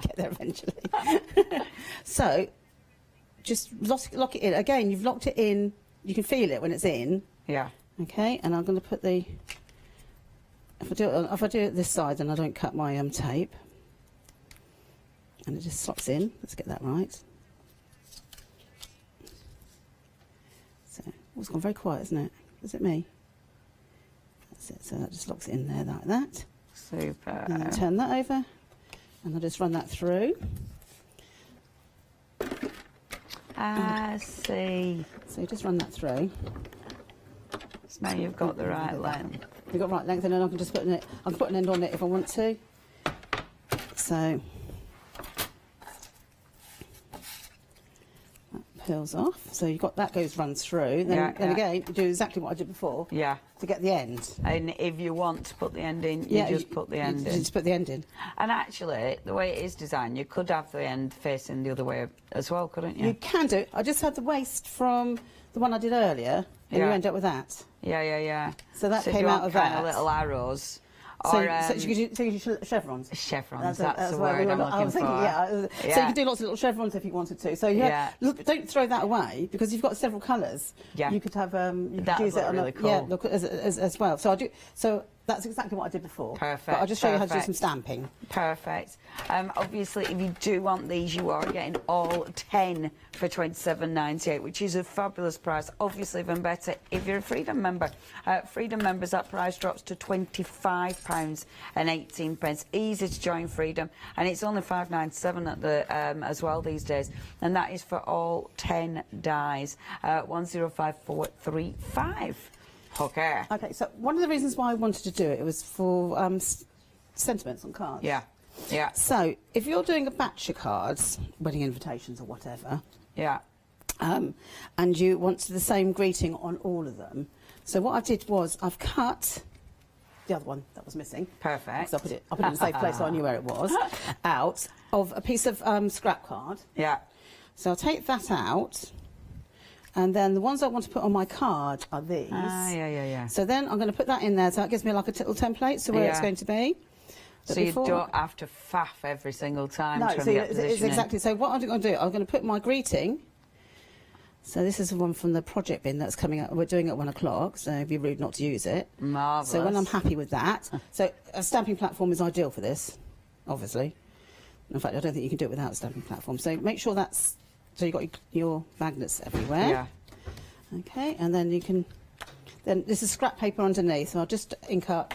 Get there eventually. So, just lock it in. Again, you've locked it in. You can feel it when it's in. Yeah. Okay, and I'm going to put the... If I do it this side, then I don't cut my tape. And it just slots in. Let's get that right. So, it's gone very quiet, isn't it? Is it me? That's it. So that just locks it in there like that. Super. And then turn that over, and I'll just run that through. I see. So you just run that through. So now you've got the right length. You've got right length, and then I can just put I can put an end on it if I want to. So that peels off. So you've got that runs through. Then again, you do exactly what I did before. Yeah. To get the end. And if you want to put the end in, you just put the end in. Just put the end in. And actually, the way it is designed, you could have the end facing the other way as well, couldn't you? You can do. I just had the waist from the one I did earlier, and you end up with that. Yeah. So that so came out of that. Kind of little arrows. So, or, so you could do chevrons. Chevrons, that's the word I'm looking for. Yeah. So you could do lots of little chevrons if you wanted to. So look, don't throw that away, because you've got several colours. Yeah. You could have you could use it on really cool. look as well. So I do. So that's exactly what I did before. Perfect. But I'll just show you how to do some stamping. Perfect. Obviously, if you do want these, you are getting all 10 for £27.98, which is a fabulous price. Obviously, even better if you're a Freedom member. Freedom members, that price drops to £25.18. Easy to join Freedom, and it's only £5.97 at the as well these days, and that is for all 10 dies. 105435. Okay. Okay, so one of the reasons why I wanted to do it was for sentiments on cards. Yeah. So if you're doing a batch of cards, wedding invitations or whatever, and you want the same greeting on all of them, so what I did was I've cut the other one that was missing. Perfect. So I put it in a safe place so I knew where it was. Out of a piece of scrap card. Yeah. So I'll take that out. And then the ones I want to put on my card are these. Yeah. So then I'm going to put that in there, so that gives me like a little template, so where it's going to be. But so you don't have to faff every single time. No, to so it's exactly. So what I'm going to do, I'm going to put my greeting. So this is the one from the project bin that's coming up. We're doing it at 1 o'clock, so it'd be rude not to use it. Marvellous. So when I'm happy with that, so a stamping platform is ideal for this, obviously. In fact, I don't think you can do it without a stamping platform. So make sure that's. So you've got your magnets everywhere. Yeah. Okay, and then you can... Then this is scrap paper underneath, so I'll just ink up,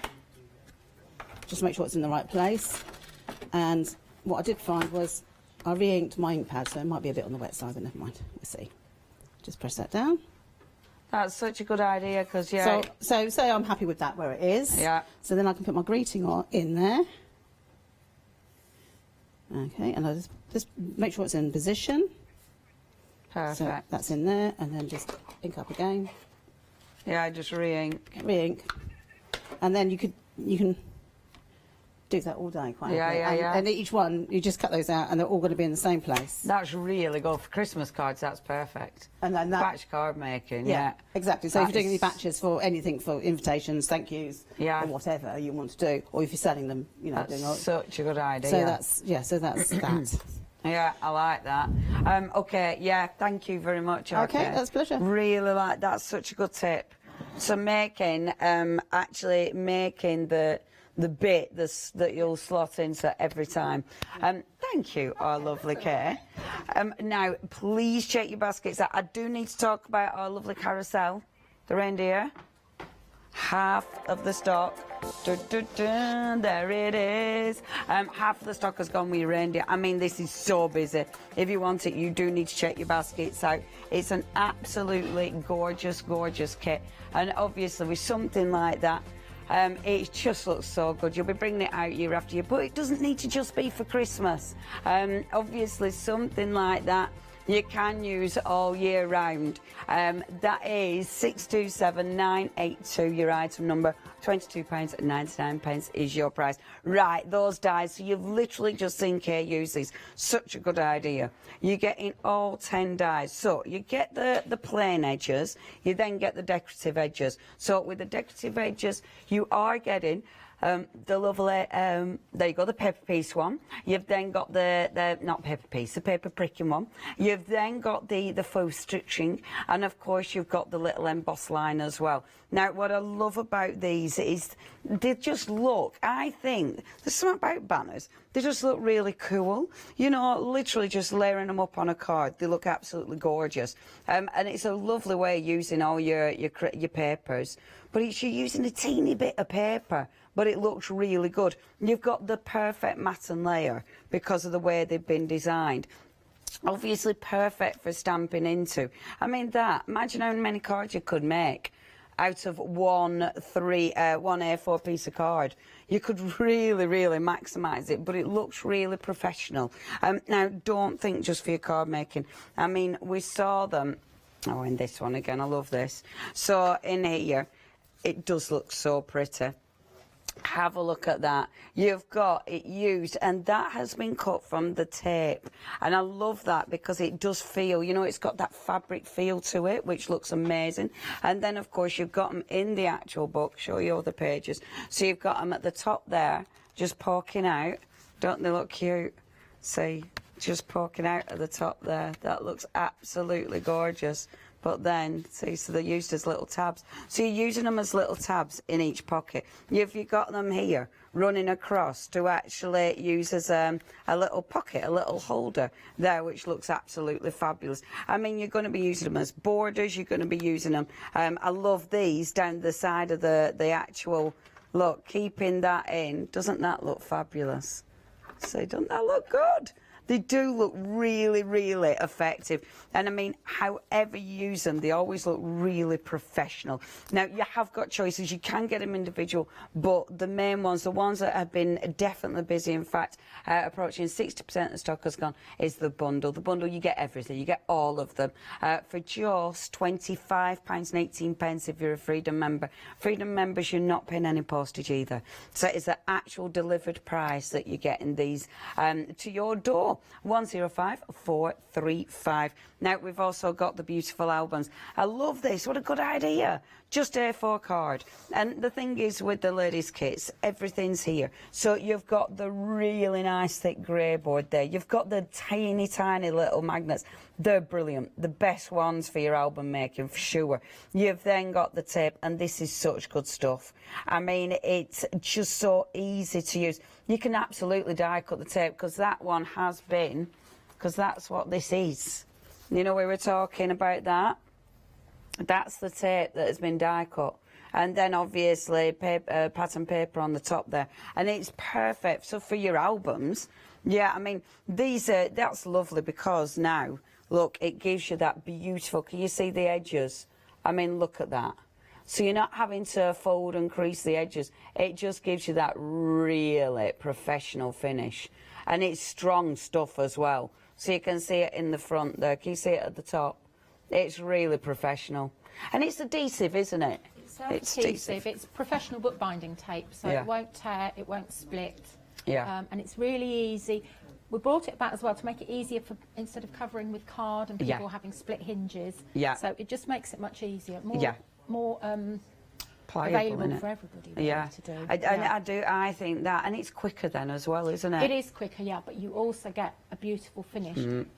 just make sure it's in the right place. And what I did find was I re-inked my ink pad, so it might be a bit on the wet side, but never mind. We'll see. Just press that down. That's such a good idea, because, So say I'm happy with that where it is. Yeah. So then I can put my greeting in there. Okay, and I just make sure it's in position. Perfect. So that's in there, and then just ink up again. Yeah, just re-ink. Re-ink. And then you can do that all day quite happily. And each one, you just cut those out, and they're all going to be in the same place. That's really good. For Christmas cards, that's perfect. And then batch card making, exactly. So if you're doing any batches for anything, for invitations, thank yous, or whatever you want to do, or if you're selling them, that's doing such a good idea. So that's that. Yeah, I like that. Okay, thank you very much. Okay, that's a pleasure. Really like that's such a good tip. So making, actually making the bit that you'll slot in so every time. Thank you, our lovely Kay. Now, please check your baskets out. I do need to talk about our lovely carousel, the reindeer. Half of the stock. There it is. Half of the stock has gone with your reindeer. I mean, this is so busy. If you want it, you do need to check your baskets out. It's an absolutely gorgeous, gorgeous kit. And obviously, with something like that, it just looks so good. You'll be bringing it out year after year, but it doesn't need to just be for Christmas. Obviously, something like that you can use all year round. That is 627982, your item number. £22.99 is your price. Right, those dies. So you've literally just seen Kay use these. Such a good idea. You're getting all 10 dies. So you get the plain edges, you then get the decorative edges. So with the decorative edges, you are getting the lovely, there you go, the paper piece one. You've then got the not paper piece, the paper pricking one. You've then got the faux stitching, and of course you've got the little embossed line as well. Now, what I love about these is they just look, I think, there's something about banners, they just look really cool. You know, literally just layering them up on a card, they look absolutely gorgeous. And it's a lovely way of using all your papers, but it's you're using a teeny bit of paper, but it looks really good. You've got the perfect mat and layer because of the way they've been designed. Obviously perfect for stamping into. I mean, imagine how many cards you could make out of one A4 piece of card. You could really, really maximise it, but it looks really professional. Now, don't think just for your card making. I mean, we saw them, oh, in this one again, I love this. So in here, it does look so pretty. Have a look at that. You've got it used, and that has been cut from the tape, and I love that because it does feel, you know, it's got that fabric feel to it, which looks amazing. And then of course you've got them in the actual book, show you all the pages, so you've got them at the top there just poking out. Don't they look cute? See, just poking out at the top there. That looks absolutely gorgeous. But then, see, so they're used as little tabs. So you're using them as little tabs in each pocket. You've got them here running across to actually use as a little pocket, a little holder there, which looks absolutely fabulous. I mean, you're going to be using them as borders. You're going to be using them. I love these down the side of the actual, look, keeping that in. Doesn't that look fabulous? See, doesn't that look good? They do look really, really effective. And I mean, however you use them, they always look really professional. Now, you have got choices. You can get them individual, but the main ones, the ones that have been definitely busy, in fact, approaching 60% of stock has gone, is the bundle. The bundle, you get everything. You get all of them for just £25.18 if you're a Freedom member. Freedom members, you're not paying any postage either. So it's the actual delivered price that you're getting these to your door. 105435. Now, we've also got the beautiful albums. I love this. What a good idea. Just A4 card. And the thing is with the ladies' kits, everything's here. So you've got the really nice thick grey board there. You've got the tiny, tiny little magnets. They're brilliant. The best ones for your album making, for sure. You've then got the tape, and this is such good stuff. I mean, it's just so easy to use. You can absolutely die cut the tape, because that one has been, because that's what this is. You know, we were talking about that. That's the tape that has been die cut. And then obviously paper, pattern paper on the top there. And it's perfect. So for your albums, yeah, I mean, these are, that's lovely because now, look, it gives you that beautiful, can you see the edges? I mean, look at that. So you're not having to fold and crease the edges. It just gives you that really professional finish. And it's strong stuff as well. So you can see it in the front there. Can you see it at the top? It's really professional. And it's adhesive, isn't it? It's adhesive. It's professional bookbinding tape, so Yeah. it won't tear, it won't split. Yeah. And it's really easy. We brought it back as well to make it easier for, instead of covering with card and people Yeah. having split hinges. Yeah. So it just makes it much easier. More, Yeah. more Pliable, available innit? for everybody really, Yeah. to do. I think that, and it's quicker then as well, isn't it? It is quicker, yeah, but you also get a beautiful finish. And,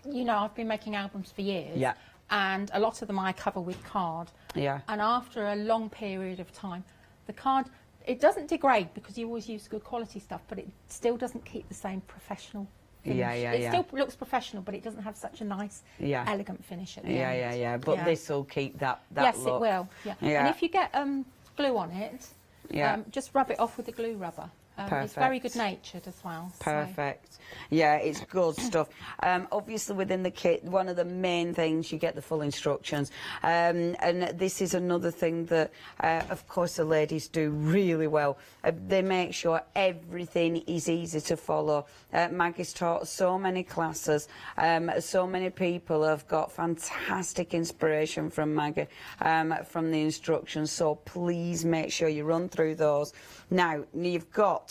you know, I've been making albums for years. Yeah. And a lot of them I cover with card. Yeah. And after a long period of time, the card, it doesn't degrade because you always use good quality stuff, but it still doesn't keep the same professional finish. It still looks professional, but it doesn't have such a nice, elegant finish at the end. But this will keep that yes, look. it will. Yeah. And if you get glue on it, just rub it off with a glue rubber. It's very good natured as well. Perfect. So. Yeah, it's good stuff. Obviously, within the kit, one of the main things, you get the full instructions. And this is another thing that, of course, the ladies do really well. They make sure everything is easy to follow. Maggie's taught so many classes. So many people have got fantastic inspiration from Maggie, from the instructions. So please make sure you run through those. Now, you've got...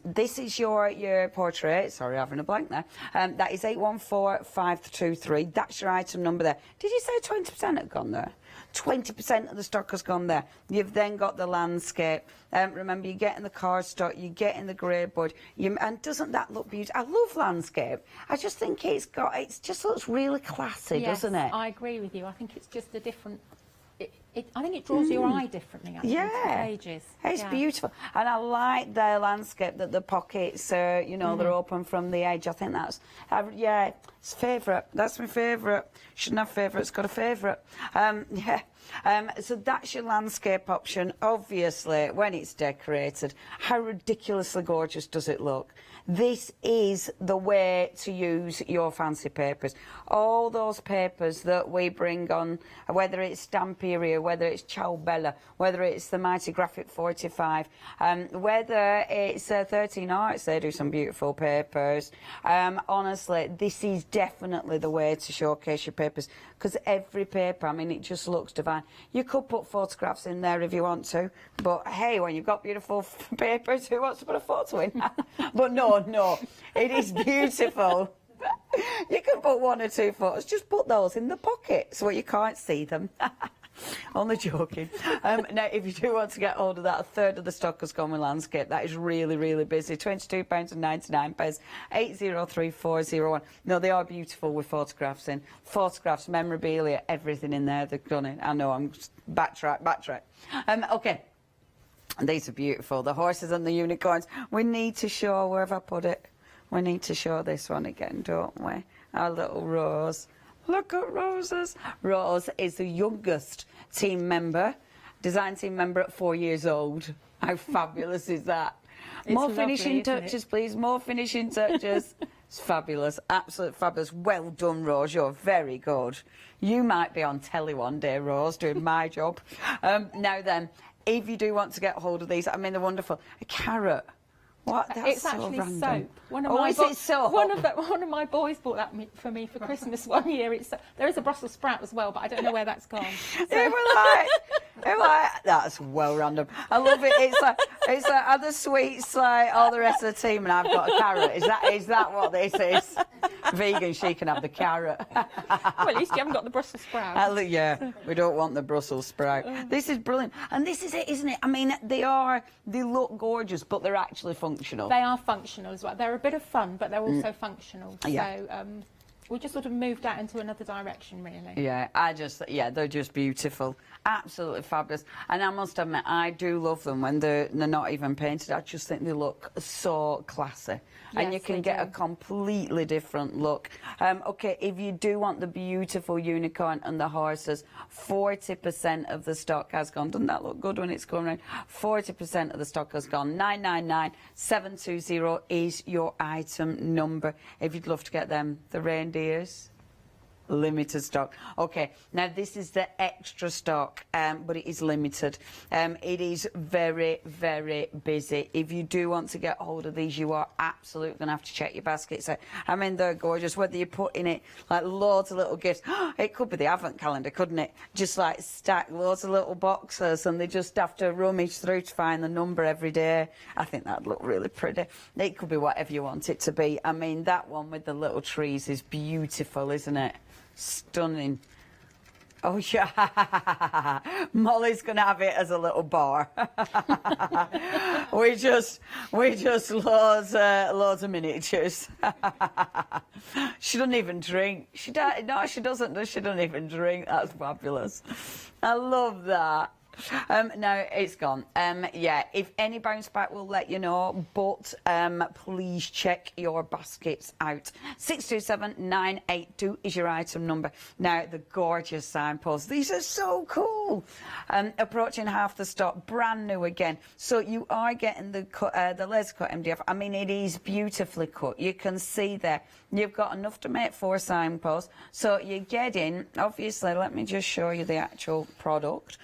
this is your portrait. Sorry, having a blank there. That is 814523. That's your item number there. Did you say 20% had gone there? 20% of the stock has gone there. You've then got the landscape. Remember, you're getting the cardstock, you're getting the grey board. And doesn't that look beautiful? I love landscape. I just think it just looks really classy, doesn't it? I agree with you. I think it's just a different... I think it draws your eye differently. Pages. It's beautiful, and I like the landscape that the pockets, they're open from the edge. I think that's, it's favourite. That's my favourite. Shouldn't have favourites, got a favourite. So that's your landscape option. Obviously, when it's decorated, how ridiculously gorgeous does it look? This is the way to use your fancy papers. All those papers that we bring on, whether it's Stamperia, whether it's Ciao Bella, whether it's the Mighty Graphic 45, whether it's 13 Arts, they do some beautiful papers. Honestly, this is definitely the way to showcase your papers, because every paper, I mean, it just looks divine. You could put photographs in there if you want to, but hey, when you've got beautiful papers, who wants to put a photo in? But no, it is beautiful. You can put 1 or 2 photos, just put those in the pocket so you can't see them. Only joking. Now, if you do want to get hold of that, a third of the stock has gone with landscape. That is really, really busy. £22.99, 803401. No, they are beautiful with photographs in. Photographs, memorabilia, everything in there. They've done it. I know, I'm backtrack. Okay. And these are beautiful. The horses and the unicorns. We need to show, where have I put it? We need to show this one again, don't we? Our little Rose. Look at Rose's. Rose is the youngest team member, design team member at 4 years old. How fabulous is that? More finishing touches, please. More finishing touches. It's fabulous. Absolutely fabulous. Well done, Rose. You're very good. You might be on telly one day, Rose, doing my job. Now then, if you do want to get hold of these, I mean, they're wonderful. A carrot. What? That's it's so actually random. soap. One of my boys bought that for me for Christmas one year. There is a Brussels sprout as well, but I don't know where that's gone. So. They were like, that's well random. I love it. It's like other sweets, like all the rest of the team, and I've got a carrot. Is that what this is? Vegan, she can have the carrot. Well, at least you haven't got the Brussels sprout. Yeah, we don't want the Brussels sprout. This is brilliant, and this is it, isn't it? I mean, they look gorgeous, but they're actually functional. They are functional as well. They're a bit of fun, but they're also functional. Yeah. So we just sort of moved out into another direction, really. Yeah, they're just beautiful. Absolutely fabulous. And I must admit, I do love them when they're not even painted. I just think they look so classy. And you can get a completely different look. Okay, if you do want the beautiful unicorn and the horses, 40% of the stock has gone. Doesn't that look good when it's going around? 40% of the stock has gone. 999720 is your item number. If you'd love to get them, the reindeers. Limited stock. Okay, now this is the extra stock, but it is limited. It is very, very busy. If you do want to get hold of these, you are absolutely going to have to check your baskets out. I mean, they're gorgeous. Whether you put in it like loads of little gifts, it could be the advent calendar, couldn't it? Just like stack loads of little boxes, and they just have to rummage through to find the number every day. I think that'd look really pretty. It could be whatever you want it to be. I mean, that one with the little trees is beautiful, isn't it? Stunning. Oh yeah, Molly's gonna have it as a little bar. we just loads of miniatures. She doesn't even drink. No, she doesn't. She doesn't even drink. That's fabulous. I love that. No, it's gone. Yeah, if any bounce back, we'll let you know, but please check your baskets out. 627982 is your item number. Now, the gorgeous signposts. These are so cool. Approaching half the stock, brand new again. So you are getting the laser cut MDF. I mean, it is beautifully cut. You can see there. You've got enough to make 4 signposts. So you're getting, obviously, let me just show you the actual product.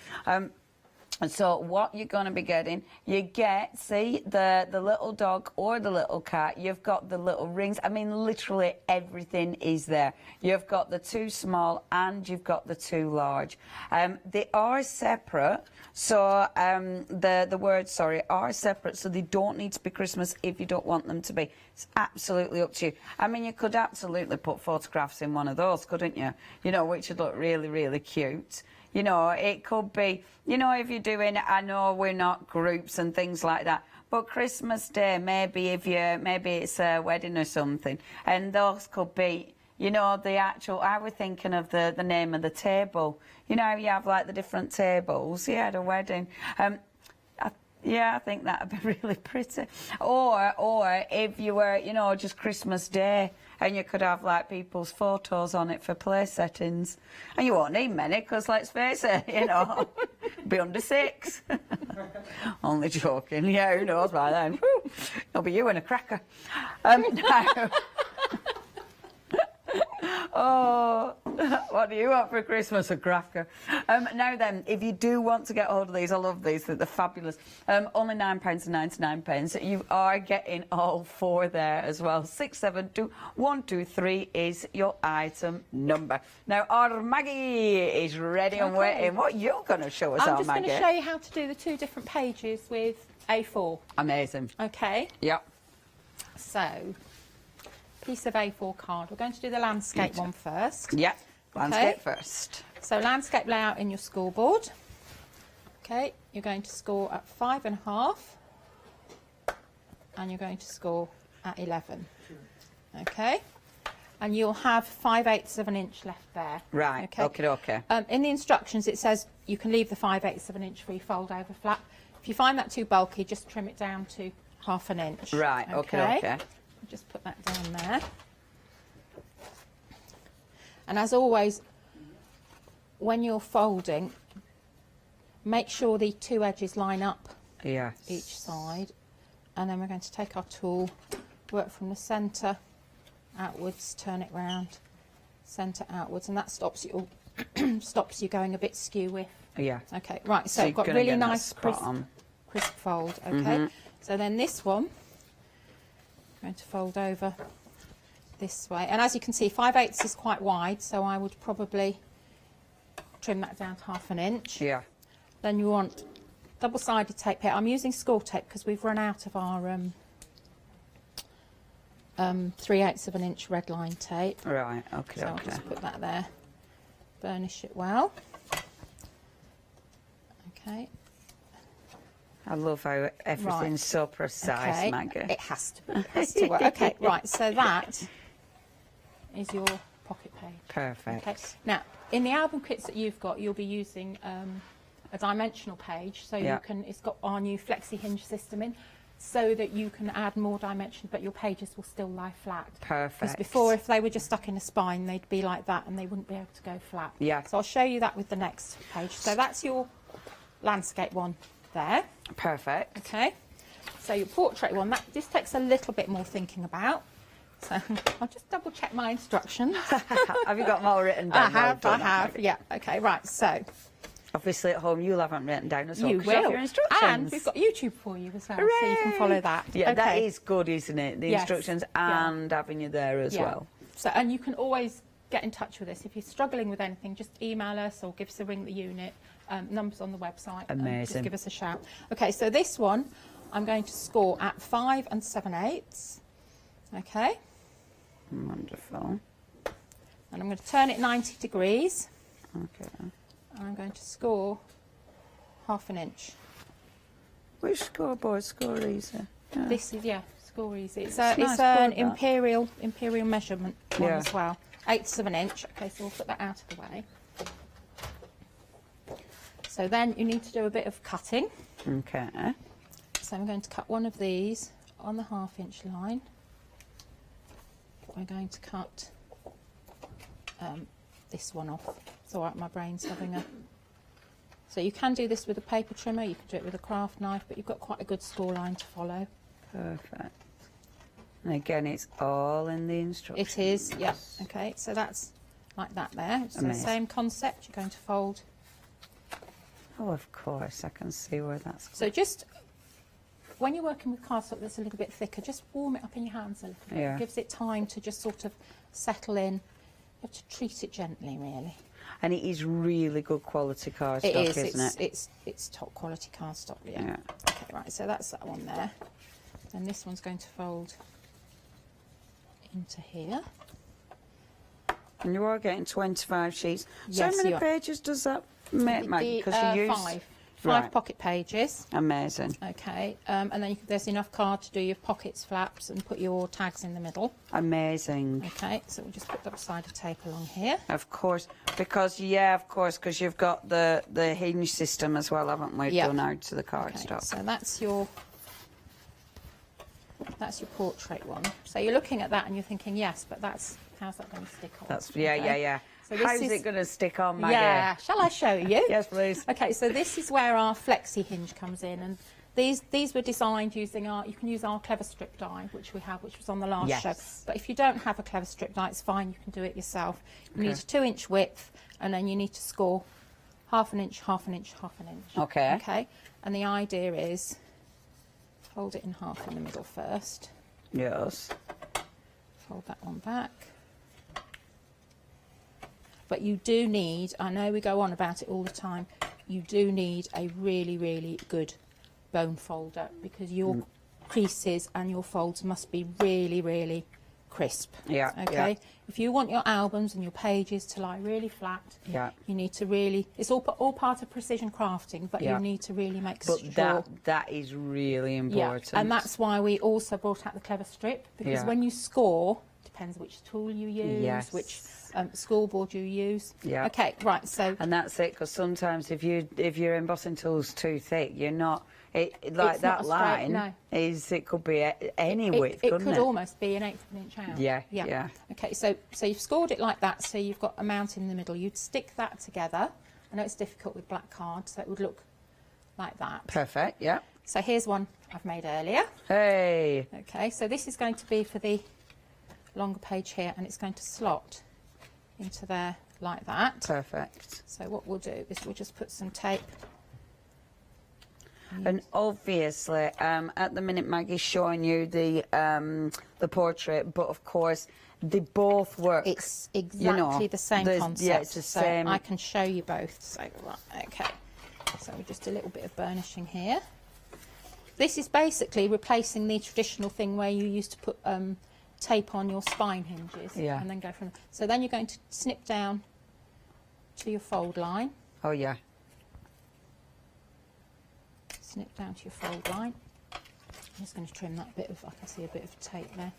And so what you're going to be getting, you get, see, the little dog or the little cat. You've got the little rings. I mean, literally everything is there. You've got the 2 small and you've got the 2 large. They are separate. So the words, are separate. So they don't need to be Christmas if you don't want them to be. It's absolutely up to you. I mean, you could absolutely put photographs in one of those, couldn't you? You know, which would look really, really cute. You know, it could be, you know, if you're doing, I know we're not groups and things like that, but Christmas Day, maybe it's a wedding or something, and those could be, you know, the actual, I was thinking of the name of the table. You know, you have like the different tables, yeah, at a wedding. Yeah, I think that'd be really pretty. Or if you were, you know, just Christmas Day, and you could have like people's photos on it for place settings, and you won't need many because let's face it, you know, be under 6. Only joking. Yeah, who knows by then? Whew, it'll be you and a cracker. No. Oh, what do you want for Christmas? A cracker. Now then, if you do want to get hold of these, I love these, they're fabulous. Only £9.99. You are getting all 4 there as well. 672123 is your item number. Now, our Maggie is ready and waiting. What are you going to show us, I'm our just Maggie? going to show you how to do the 2 different pages with A4. Amazing. Okay. Yep. So, piece of A4 card. We're going to do the landscape one first. Yep. Landscape first. So landscape layout in your scoreboard. Okay, you're going to score at 5.5 and you're going to score at 11. Okay, and you'll have 5/8 of an inch left there. Right, okay. In the instructions it says you can leave the 5/8 of an inch free fold over flat. If you find that too bulky, just trim it down to 1/2 inch. Right, okay. Just put that down there. And as always, when you're folding, make sure the 2 edges line up each side. And then we're going to take our tool, work from the centre outwards, turn it round, centre outwards, and that stops you stops you going a bit skew with. Yeah. Okay, right, so I've got really nice crisp fold. Okay, so then this one, I'm going to fold over this way, and as you can see 5/8 is quite wide, so I would probably trim that down to 1/2 inch. Yeah. Then you want double-sided tape here. I'm using score tape because we've run out of our 3/8 of an inch red line tape. Right, okay. So I'll just put that there, burnish it well. Okay. I love how everything's so precise, Okay. Maggie. It has to be. It has to work. Okay, right. So that is your pocket page. Perfect. Okay. Now, in the album kits that you've got, you'll be using a dimensional page, so you can. It's got our new flexi hinge system in, so that you can add more dimension, but your pages will still lie flat. Perfect. Because before, if they were just stuck in a spine, they'd be like that, and they wouldn't be able to go flat. Yeah. So I'll show you that with the next page. So that's your landscape one there. Perfect. Okay, so your portrait one, this takes a little bit more thinking about. So I'll just double check my instructions. Have you got them all written down? I have, yeah. Okay, right, so. Obviously at home you haven't written down as well. You 'cause you have will. your instructions. And we've got YouTube for you as well, so you can follow that. Yeah, okay. that is good, isn't it? The Yes. instructions and having you there as well. So, and you can always get in touch with us. If you're struggling with anything, just email us or give us a ring at the unit. Numbers on the website. Amazing. Just give us a shout. Okay, so this one I'm going to score at 5 7/8. Okay. Wonderful. And I'm going to turn it 90 degrees. Okay. And I'm going to score 1/2 inch. Which scoreboard? Score easy. Yeah. This is, score easy. It's nice an board, imperial measurement one Yeah. as well. 1/8 of an inch. Okay, so we'll put that out of the way. So then you need to do a bit of cutting. Okay. So I'm going to cut one of these on the 1/2 inch line. We're going to cut this one off. It's all right, my brain's having a... So you can do this with a paper trimmer, you can do it with a craft knife, but you've got quite a good score line to follow. Perfect. And again, it's all in the instructions. It is, yeah. Okay, so that's like that there. It's the Amazing. same concept. You're going to fold. Oh, of course, I can see where that's So just when you're working with cardstock that's a little bit thicker, just warm it up in your hands a little bit. Yeah. It gives it time to just sort of settle in. You have to treat it gently, really. And it is really good quality cardstock, It is. isn't it? It's top quality cardstock. Yeah. Yeah. Okay, right. So that's that one there. And this one's going to fold into here. And you are getting 25 sheets. So Yes, how many you are. pages does that Because you use... Five pocket pages. Amazing. Okay, and then there's enough card to do your pockets, flaps, and put your tags in the middle. Amazing. Okay, so we'll just put the side of tape along here. Of course, because you've got the hinge system as well, haven't we? Yeah. Done out to the cardstock. Okay, so that's your portrait one. So you're looking at that and you're thinking, yes, but how's that going to stick on? That's yeah. So how's it going to stick on, Maggie? Yeah, shall I show you? Yes, please. Okay, so this is where our flexi hinge comes in, and these were designed using you can use our clever strip die, which we have, which was on the last show. But if you don't have a clever strip die, it's fine, you can do it yourself. You need a 2-inch width, and then you need to score half an inch, half an inch, half an inch. Okay. Okay, and the idea is fold it in half in the middle first. Yes. Fold that one back. But you do need, I know we go on about it all the time, you do need a really, really good bone folder, because your creases and your folds must be really, really crisp. Yeah. Okay. Yeah. If you want your albums and your pages to lie really flat, you need to really, it's all part of precision crafting, but you need to really make sure. That is really important. Yeah. And that's why we also brought out the clever strip, because when you score, depends which tool you use, which scoreboard you use. Yeah. Okay, right, so... And that's it, because sometimes if your embossing tool's too thick, you're not... that not line it could be any width, couldn't it? It could almost be an 1/8 of an inch out. Yeah. Okay, so you've scored it like that, so you've got a mount in the middle. You'd stick that together. I know it's difficult with black card, so it would look like that. Perfect, yeah. So here's one I've made earlier. Hey! Okay, so this is going to be for the longer page here, and it's going to slot into there like that. Perfect. So what we'll do is we'll just put some tape. And obviously, at the minute, Maggie's showing you the portrait, but of course, they both work. It's exactly the same concept. Yeah, it's the same. I can show you both. So right, okay. So just a little bit of burnishing here. This is basically replacing the traditional thing where you used to put tape on your spine hinges and then go from. So then you're going to snip down to your fold line. Oh yeah. Snip down to your fold line. I'm just going to trim that bit of, I can see a bit of tape there.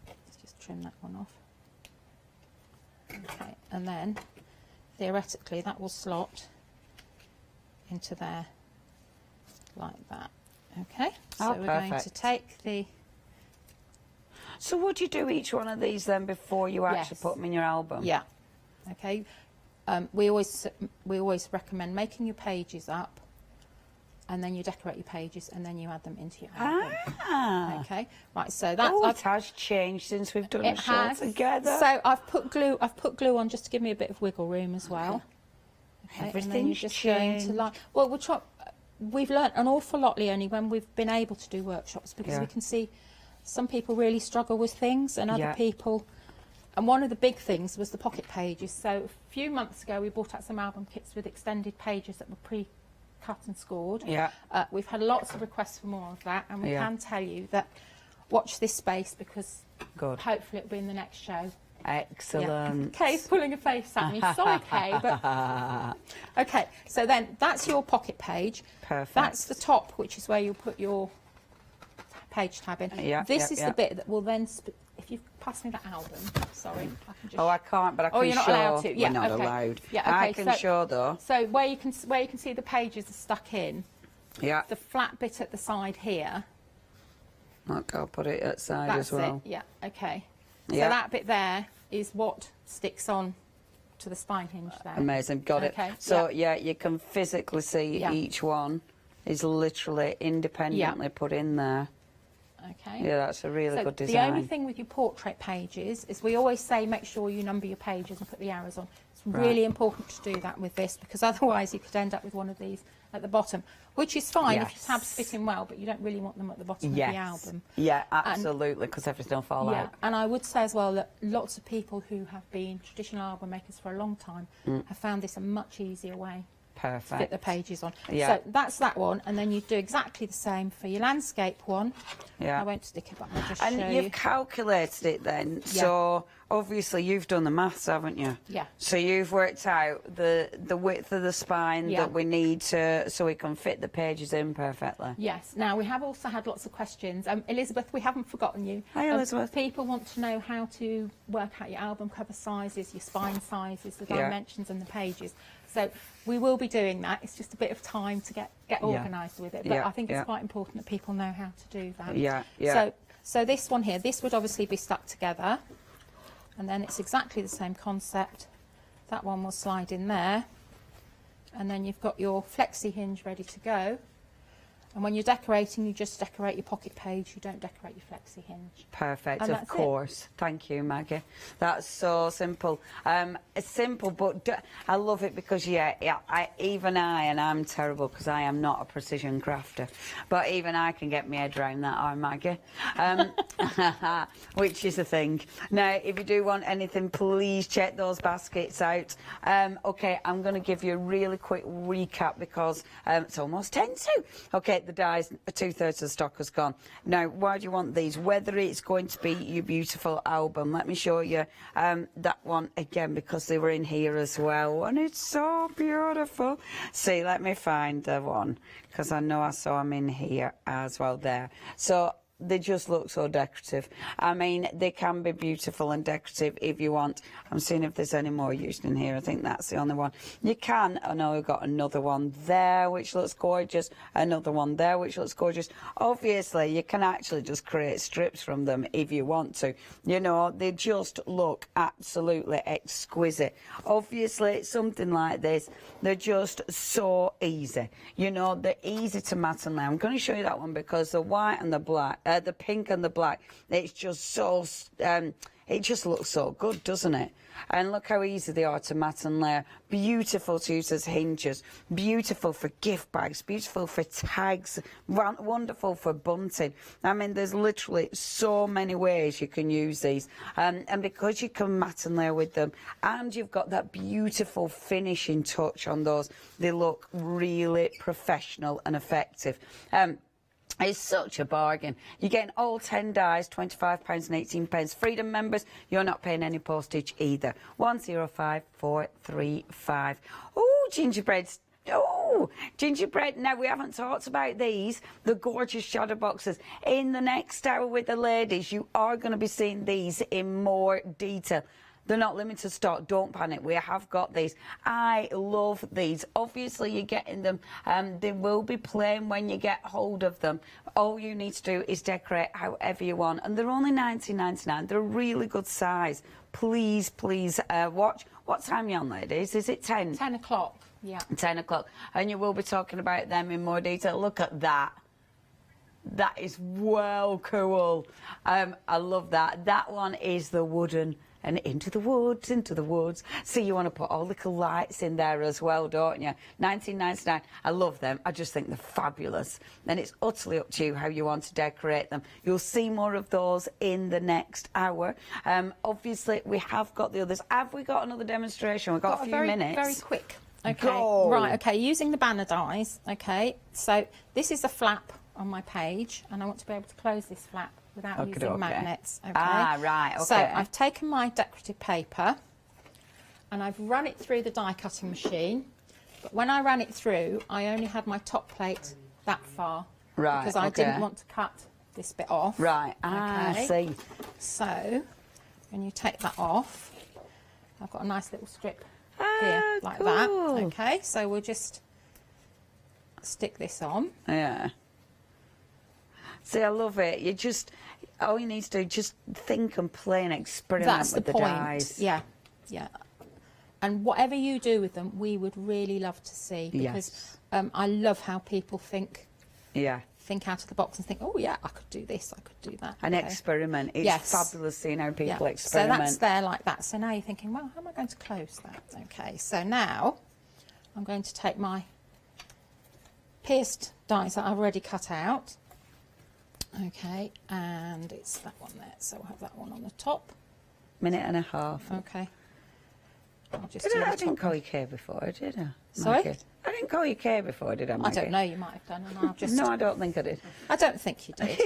Let's just trim that one off. Okay, and then theoretically that will slot into there like that. Okay, so we're going to take the... So would you do each one of these then before you actually put them in your album? Yeah. Okay. We always recommend making your pages up, and then you decorate your pages, and then you add them into your album. Ah. Okay. Right. So that's. It has changed since we've done a show together. So I've put glue on just to give me a bit of wiggle room as well. Okay. Everything's changed. Well, we'll try. We've learnt an awful lot, Leonie, when we've been able to do workshops, because we can see some people really struggle with things, and other people. And one of the big things was the pocket pages. So a few months ago, we brought out some album kits with extended pages that were pre-cut and scored. Yeah. We've had lots of requests for more of that, and we can tell you that watch this space, because hopefully it'll be in the next show. Excellent. Yeah. Kay's pulling a face at me. Sorry, Kay, but okay. So then that's your pocket page. Perfect. That's the top, which is where you'll put your page tab in. This is the bit that will then. If you pass me that album, sorry, I can just. Oh, I can't, but I can show. Oh, you're not allowed to. Yeah, we're not allowed. Yeah, okay. I can show though. So where you can see the pages are stuck in. Yeah. The flat bit at the side here. Okay, I'll put it at side as well. That's it. Yeah. Okay. So that bit there is what sticks on to the spine hinge there. Amazing, got it. So you can physically see each one is literally independently put in there. Okay. Yeah, that's a really good design. The only thing with your portrait pages is we always say make sure you number your pages and put the arrows on. It's really important to do that with this, because otherwise you could end up with one of these at the bottom, which is fine if your tabs fit in well, but you don't really want them at the bottom of the album. Yeah, absolutely, because everything will fall out. And I would say as well that lots of people who have been traditional album makers for a long time have found this a much easier way to fit the pages on. So that's that one, and then you do exactly the same for your landscape one. I won't stick it, but I'll just show you. And you've calculated it then, so obviously you've done the maths, haven't you? Yeah. So you've worked out the width of the spine Yeah. that we need to, so we can fit the pages in perfectly. Yes. Now, we have also had lots of questions. Elizabeth, we haven't forgotten you. Hi, Elizabeth. People want to know how to work out your album cover sizes, your spine sizes, the Yeah. dimensions and the pages. So we will be doing that. It's just a bit of time to get organised with it. But Yeah, I think yeah. it's quite important that people know how to do that. Yeah, yeah. So this one here, this would obviously be stuck together. And then it's exactly the same concept. That one will slide in there. And then you've got your flexi hinge ready to go. And when you're decorating, you just decorate your pocket page. You don't decorate your flexi hinge. Perfect, And of that's course. Thank you, Maggie. That's so simple. It's simple, but I love it because, even I, and I'm terrible because I am not a precision crafter, but even I can get my head around that, aren't Maggie? Which is a thing. Now, if you do want anything, please check those baskets out. Okay, I'm going to give you a really quick recap because it's almost 10 to. Okay, the dies, 2/3 of the stock has gone. Now, why do you want these? Whether it's going to be your beautiful album, let me show you that one again because they were in here as well, and it's so beautiful. See, let me find the one because I know I saw them in here as well there. So they just look so decorative. I mean, they can be beautiful and decorative if you want. I'm seeing if there's any more used in here. I think that's the only one. You can, I know we've got another one there which looks gorgeous, another one there which looks gorgeous. Obviously, you can actually just create strips from them if you want to. You know, they just look absolutely exquisite. Obviously, something like this, they're just so easy. You know, they're easy to mat and lay. I'm going to show you that one because the white and the black, the pink and the black, it's just so, it just looks so good, doesn't it? And look how easy they are to mat and layer. Beautiful to use as hinges, beautiful for gift bags, beautiful for tags, wonderful for bunting. I mean, there's literally so many ways you can use these. And because you can mat and layer with them, and you've got that beautiful finishing touch on those, they look really professional and effective. It's such a bargain. You're getting all 10 dies, £25.18. Freedom members, you're not paying any postage either. 105435. Oh, gingerbreads. Oh, gingerbread. Now, we haven't talked about these, the gorgeous shadow boxes. In the next hour with the ladies, you are going to be seeing these in more detail. They're not limited stock, don't panic, we have got these. I love these. Obviously you're getting them, they will be plain when you get hold of them. All you need to do is decorate however you want, and they're only £19.99. They're a really good size. Please, please watch. What time are you on, ladies? Is it 10? 10 o'clock, yeah. 10 o'clock, and you will be talking about them in more detail. Look at that. That is well cool. I love that. That one is the wooden. And into the woods, into the woods. See, you want to put all little lights in there as well, don't you? £19.99. I love them. I just think they're fabulous. And it's utterly up to you how you want to decorate them. You'll see more of those in the next hour. Obviously, we have got the others. Have we got another demonstration? We've got a few minutes. Very quick. Okay. Go. Right, okay, using the banner dies. Okay, so this is a flap on my page, and I want to be able to close this flap without using magnets. Okay. Ah, right, okay. So I've taken my decorative paper and I've run it through the die cutting machine, but when I ran it through, I only had my top plate that far. Right, because I didn't want to cut this bit off. Right, okay. I see. So when you take that off, I've got a nice little strip here like cool. that. Okay, so we'll just stick this on. Yeah. See, I love it. You just, all you need to do, just think and play and experiment That's with the the point. dies. Yeah, yeah. And whatever you do with them, we would really love to see, because I love how people think. Yeah. Think out of the box and think, oh yeah, I could do this, I could do that. And experiment. It's fabulous seeing how people experiment. So that's there like that. So now you're thinking, well, how am I going to close that? Okay, so now I'm going to take my pierced dies that I've already cut out. Okay, and it's that one there, so we'll have that one on the top. Minute and a half. Okay. I'll just I didn't call you Kay before, did I? Sorry? I didn't call you Kay before, did I, Maggie? I don't know, you might have done, and I'll just... No, I don't think I did. I don't think you did.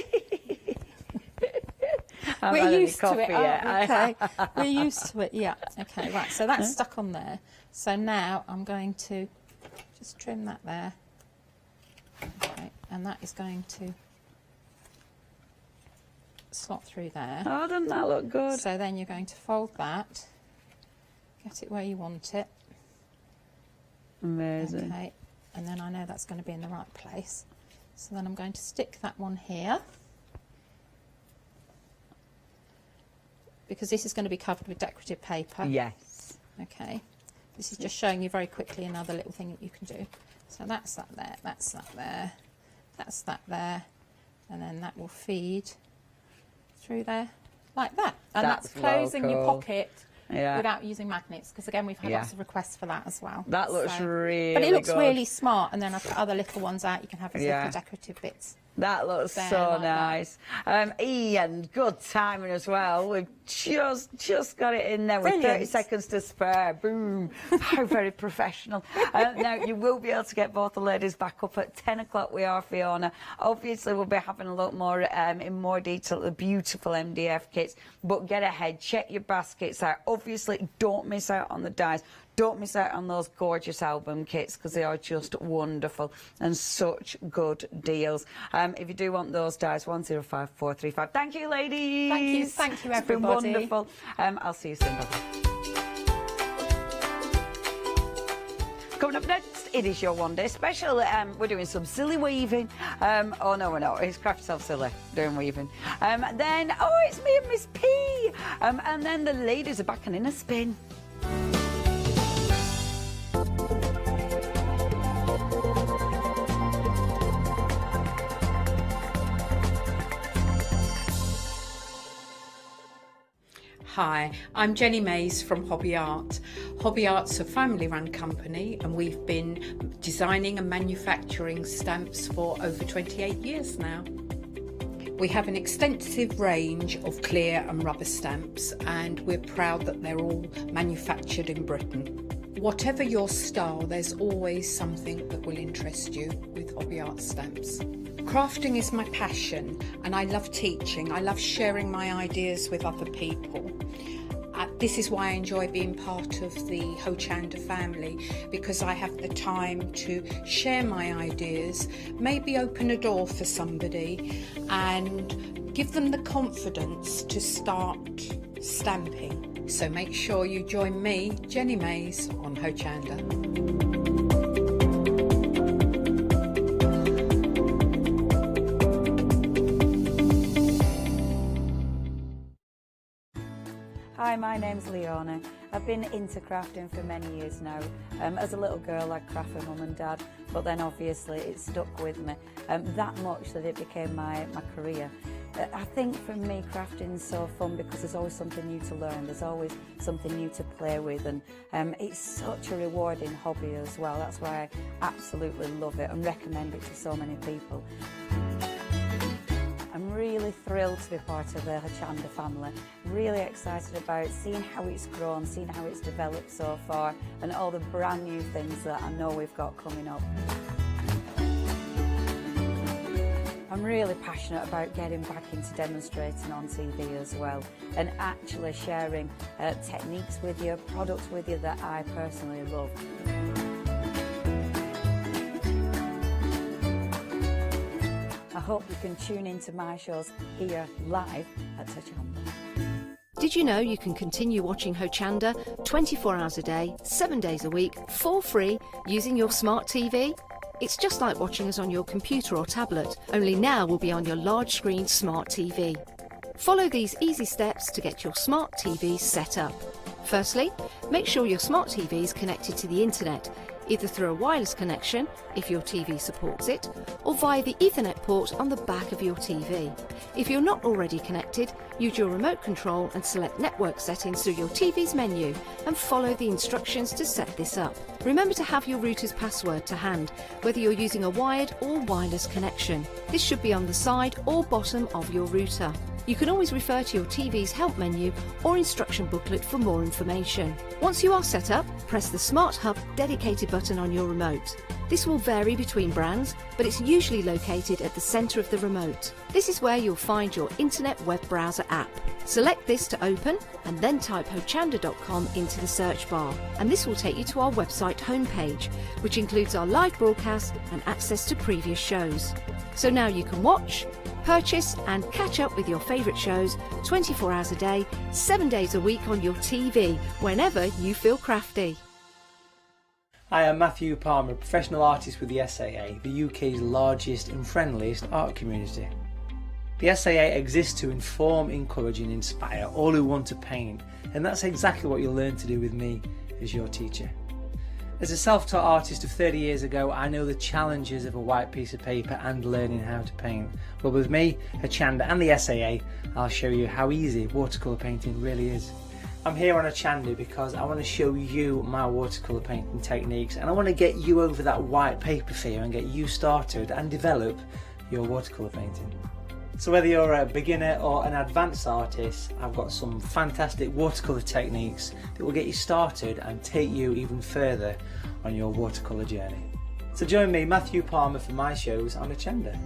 We're had any used to coffee it, yet. aren't we? Okay. We're used to it, yeah. Okay, right, so that's stuck on there. So now I'm going to just trim that there. Okay, and that is going to slot through there. Oh, doesn't that look good? So then you're going to fold that, get it where you want it. Amazing. Okay, and then I know that's going to be in the right place. So then I'm going to stick that one here, because this is going to be covered with decorative paper. Yes. Okay, this is just showing you very quickly another little thing that you can do. So that's that there, that's that there, that's that there, and then that will feed through there like that. And that's closing your pocket without using magnets, because again we've had lots of requests for that as well. That looks really But it looks good. really smart, and then I put other little ones out you can have as little decorative bits. That looks There, so like nice. Ian, good timing as well. We've just got it in there with 30 Brilliant. seconds to spare. Boom. How very professional. Now, you will be able to get both the ladies back up at 10 o'clock. We are, Fiona. Obviously, we'll be having a look more in more detail at the beautiful MDF kits. But get ahead, check your baskets out. Obviously, don't miss out on the dies. Don't miss out on those gorgeous album kits, because they are just wonderful and such good deals. If you do want those dies, 105435. Thank you, ladies. Thank you, It's been everybody. wonderful. I'll see you soon. Bye-bye. Coming up next, it is your one day special. We're doing some silly weaving. Oh no, we're not. It's Craft Yourself Silly doing weaving. Then, it's me and Miss P. And then the ladies are back and in a spin. Hi, I'm Jenny Mays from Hobby Art. Hobby Art's a family-run company, and we've been designing and manufacturing stamps for over 28 years now. We have an extensive range of clear and rubber stamps, and we're proud that they're all manufactured in Britain. Whatever your style, there's always something that will interest you with Hobby Art stamps. Crafting is my passion, and I love teaching. I love sharing my ideas with other people. This is why I enjoy being part of the Hochanda family, because I have the time to share my ideas, maybe open a door for somebody and give them the confidence to start stamping. So make sure you join me, Jenny Mays, on Hochanda. Hi, my name's Leona. I've been into crafting for many years now. As a little girl, I'd craft with Mum and Dad, but then obviously it stuck with me that much that it became my career. I think for me, crafting's so fun because there's always something new to learn. There's always something new to play with, and it's such a rewarding hobby as well. That's why I absolutely love it and recommend it to so many people. I'm really thrilled to be part of the Hochanda family. Really excited about seeing how it's grown, seeing how it's developed so far, and all the brand new things that I know we've got coming up. I'm really passionate about getting back into demonstrating on TV as well, and actually sharing techniques with you, products with you that I personally love. I hope you can tune into my shows here live at Hochanda. Did you know you can continue watching Hochanda 24 hours a day, 7 days a week, for free using your smart TV? It's just like watching us on your computer or tablet, only now we'll be on your large screen smart TV. Follow these easy steps to get your smart TV set up. Firstly, make sure your smart TV is connected to the internet, either through a wireless connection, if your TV supports it, or via the Ethernet port on the back of your TV. If you're not already connected, use your remote control and select network settings through your TV's menu and follow the instructions to set this up. Remember to have your router's password to hand, whether you're using a wired or wireless connection. This should be on the side or bottom of your router. You can always refer to your TV's help menu or instruction booklet for more information. Once you are set up, press the Smart Hub dedicated button on your remote. This will vary between brands, but it's usually located at the centre of the remote. This is where you'll find your internet web browser app. Select this to open and then type hochanda.com into the search bar, and this will take you to our website homepage, which includes our live broadcast and access to previous shows. So now you can watch, purchase and catch up with your favourite shows 24 hours a day, 7 days a week on your TV, whenever you feel crafty. I am Matthew Palmer, professional artist with the SAA, the UK's largest and friendliest art community. The SAA exists to inform, encourage and inspire all who want to paint, and that's exactly what you'll learn to do with me as your teacher. As a self-taught artist of 30 years ago, I know the challenges of a white piece of paper and learning how to paint. But with me, Hochanda and the SAA, I'll show you how easy watercolour painting really is. I'm here on Hochanda because I want to show you my watercolour painting techniques, and I want to get you over that white paper fear and get you started and develop your watercolour painting. So whether you're a beginner or an advanced artist, I've got some fantastic watercolour techniques that will get you started and take you even further on your watercolour journey. So join me, Matthew Palmer, for my shows on Hochanda.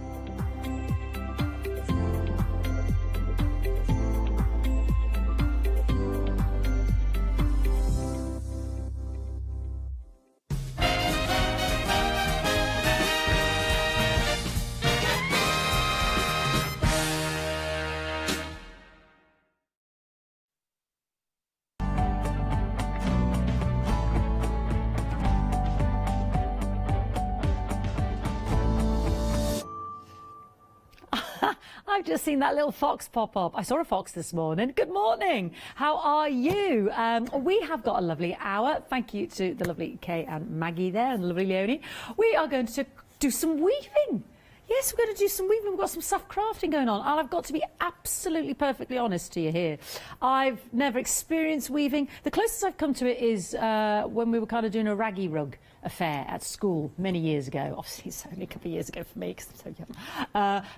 I've just seen that little fox pop up. I saw a fox this morning. Good morning. How are you? We have got a lovely hour. Thank you to the lovely Kay and Maggie there and the lovely Leonie. We are going to do some weaving. Yes, we're going to do some weaving. We've got some soft crafting going on. And I've got to be absolutely perfectly honest to you here. I've never experienced weaving. The closest I've come to it is when we were kind of doing a raggy rug affair at school many years ago. Obviously, it's only a couple of years ago for me because I'm so young.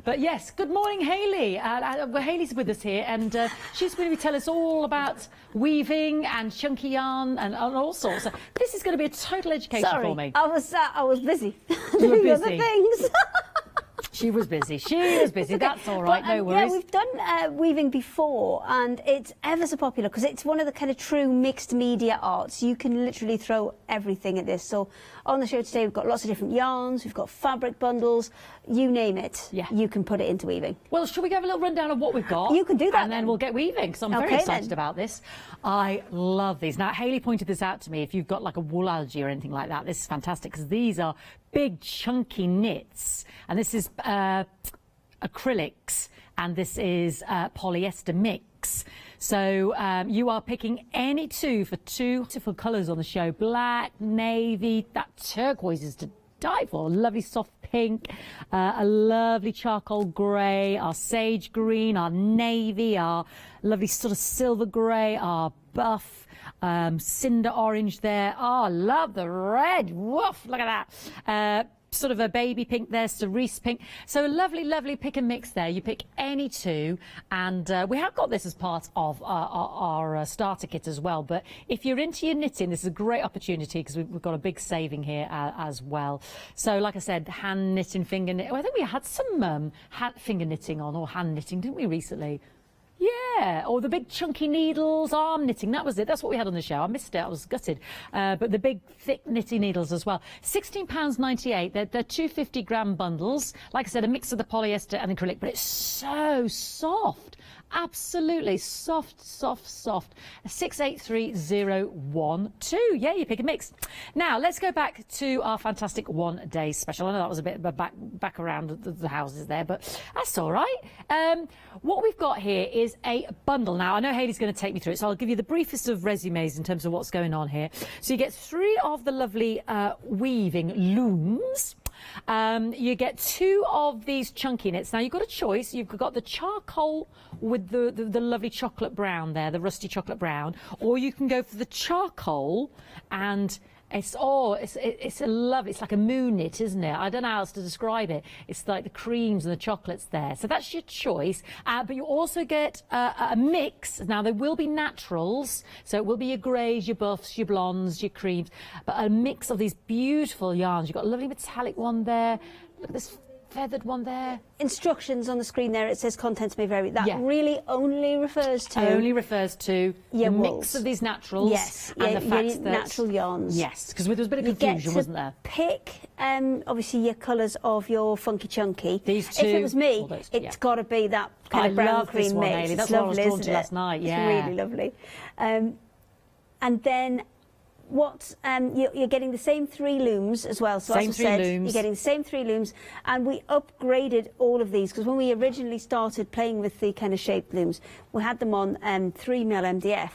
But yes, good morning, Hayley. Hayley's with us here, and she's going to tell us all about weaving and chunky yarn and all sorts. So this is going to be a total education for me. I was busy You were doing other busy. things. She was busy. She was busy. Okay. That's all right. But, no worries. Yeah, we've done weaving before, and it's ever so popular because it's one of the kind of true mixed media arts. You can literally throw everything at this. So on the show today, we've got lots of different yarns. We've got fabric bundles. You name it. Yeah. You can put it into weaving. Well, shall we give a little rundown of what we've got? You can do that and then then. we'll get weaving because I'm very Okay, excited then. about this. I love these. Now, Hayley pointed this out to me. If you've got like a wool allergy or anything like that, this is fantastic because these are big, chunky knits, and this is acrylics, and this is polyester mix. So you are picking any two for two beautiful colours on the show. Black, navy, that turquoise is to die for. Lovely soft pink, a lovely charcoal grey, our sage green, our navy, our lovely sort of silver grey, our buff, cinder orange there. Oh, love the red. Woof, look at that. Sort of a baby pink there, cerise pink. So a lovely, lovely pick and mix there. You pick any two, and we have got this as part of our starter kit as well. But if you're into your knitting, this is a great opportunity because we've got a big saving here as well. So like I said, hand knitting, finger knitting. I think we had some finger knitting on, or hand knitting, didn't we, recently? Yeah, or the big chunky needles, arm knitting, that was it. That's what we had on the show. I missed it, I was gutted. But the big, thick knitting needles as well. £16.98, they're 250 gram bundles. Like I said, a mix of the polyester and acrylic, but it's so soft. Absolutely soft, soft, soft. 683012. Yeah, you pick a mix. Now let's go back to our fantastic 1 day special. I know that was a bit of a back around the houses there, but that's all right. What we've got here is a bundle. Now I know Hayley's going to take me through it, so I'll give you the briefest of resumes in terms of what's going on here. So you get 3 of the lovely weaving looms. You get 2 of these chunky knits. Now you've got a choice. You've got the charcoal with the lovely chocolate brown there, the rusty chocolate brown, or you can go for the charcoal and it's a lovely, it's like a moon knit, isn't it? I don't know how else to describe it. It's like the creams and the chocolates there. So that's your choice. But you also get a mix. Now there will be naturals, so it will be your greys, your buffs, your blondes, your creams, but a mix of these beautiful yarns. You've got a lovely metallic one there. Look at this feathered one there? Instructions on the screen there, it says contents may vary. That Yeah. really only refers to the wools. mix of these naturals. Yes, and the fact your that natural yarns. Yes, because there was a bit of You confusion, get wasn't to there? pick, obviously, your colours of your funky chunky. These If it two, was me, or those, it's yeah. got to be that kind I of brown love cream this one, mix. Hayley. It's That's what I was lovely, drawn isn't to it? last night, It's yeah. really lovely. And then what you're getting the same 3 looms as well. So Same as I 3 said, looms. you're getting the same 3 looms, and we upgraded all of these because when we originally started playing with the kind of shaped looms, we had them on 3mm MDF.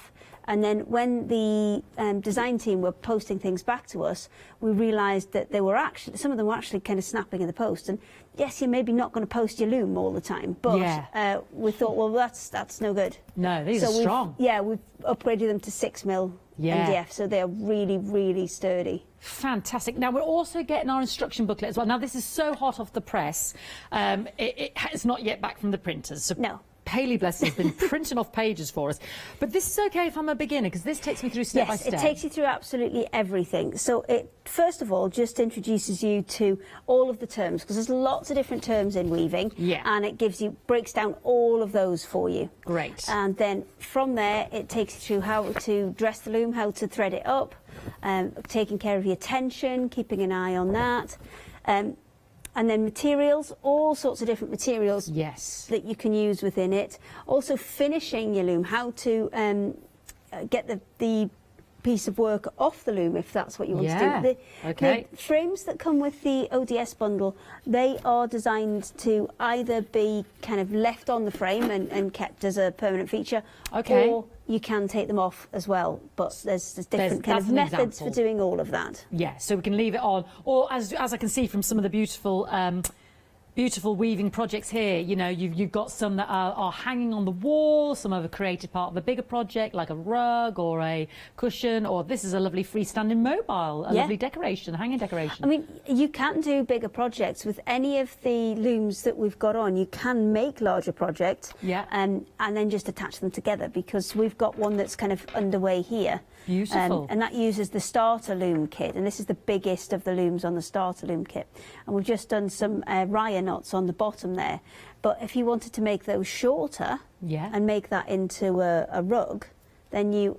And then when the design team were posting things back to us, we realised that they were actually, some of them were actually kind of snapping in the post. And yes, you're maybe not going to post your loom all the time, but Yeah. we thought, well, that's no good. No, these are we've- strong. Yeah, we've upgraded them to 6mm Yeah. MDF, so they're really, really sturdy. Fantastic. Now, we're also getting our instruction booklet as well. Now, this is so hot off the press. It's not yet back from the printers. So No. Paley, bless her, has been printing off pages for us. But this is okay if I'm a beginner, because this takes me through step by Yes, step. it takes you through absolutely everything. So it, first of all, just introduces you to all of the terms, because there's lots of different terms in weaving. Yeah. And it breaks down all of those for you. Great. And then from there, it takes you through how to dress the loom, how to thread it up, taking care of your tension, keeping an eye on that. And then materials, all sorts of different materials Yes. that you can use within it. Also finishing your loom, how to get the piece of work off the loom if that's what you want Yeah. to do. Okay. The frames that come with the ODS bundle, they are designed to either be kind of left on the frame and kept as a permanent feature, Okay. or you can take them off as well. But there's different kind that's of an methods example. for doing all of that. Yeah, so we can leave it on. Or as I can see from some of the beautiful beautiful weaving projects here, you know, you've got some that are hanging on the wall, some are created part of a bigger project like a rug or a cushion, or this is a lovely freestanding mobile, a Yeah. lovely decoration, hanging decoration. I mean, you can do bigger projects with any of the looms that we've got on. You can make larger projects, Yeah. and then just attach them together, because we've got one that's kind of underway here. Beautiful. And that uses the starter loom kit, and this is the biggest of the looms on the starter loom kit. And we've just done some raya knots on the bottom there. But if you wanted to make those shorter, Yeah. and make that into a rug, then you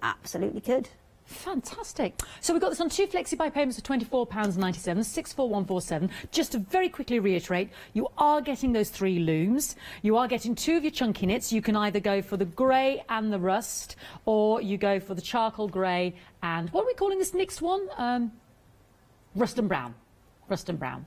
absolutely could. Fantastic. So we've got this on 2 flexi-buy payments of £24.97, 64147. Just to very quickly reiterate, you are getting those 3 looms. You are getting 2 of your chunky knits. You can either go for the grey and the rust, or you go for the charcoal grey and, what are we calling this next one? Rust and brown. Rust and brown.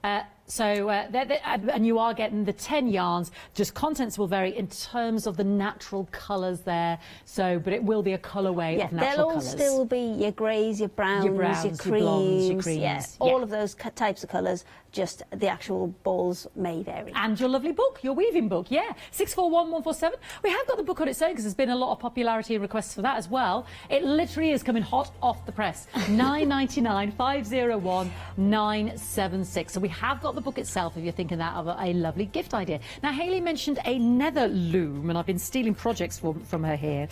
And you are getting the 10 yarns. Just contents will vary in terms of the natural colours there. So, but it will be a colourway of natural they'll all colours. still be your greys, your browns, your browns, creams, your blondes, your creams. all Yeah. of those types of colours. Just the actual balls may vary. And your lovely book, your weaving book, yeah. 641147. We have got the book on its own because there's been a lot of popularity and requests for that as well. It literally is coming hot off the press. £9.99, 501 976. So we have got the book itself if you're thinking that of a lovely gift idea. Now, Hayley mentioned a nether loom, and I've been stealing projects from her here.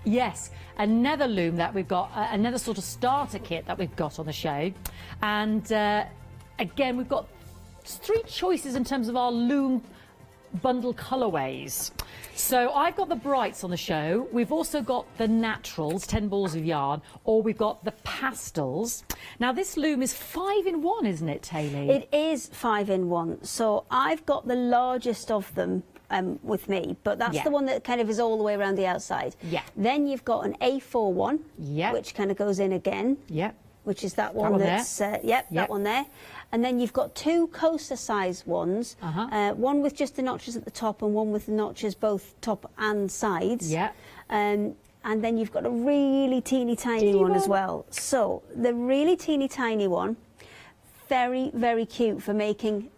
Yes, a nether loom that we've got, another sort of starter kit that we've got on the show. And again, we've got 3 choices in terms of our loom bundle colourways. So I've got the brights on the show. We've also got the naturals, 10 balls of yarn, or we've got the pastels. Now, this loom is 5 in 1, isn't it, Hayley? It is 5 in 1. So I've got the largest of them with me, but that's Yeah. the one that kind of is all the way around the outside. Yeah. Then you've got an A4 one, Yeah. which kind of goes in again. Yep. Which is that one one there. that's that one there. And then you've got 2 coaster size ones, one with just the notches at the top and one with the notches both top and sides. Yeah. And then you've got a really teeny tiny one as well. So the really teeny tiny one, very, very cute for making.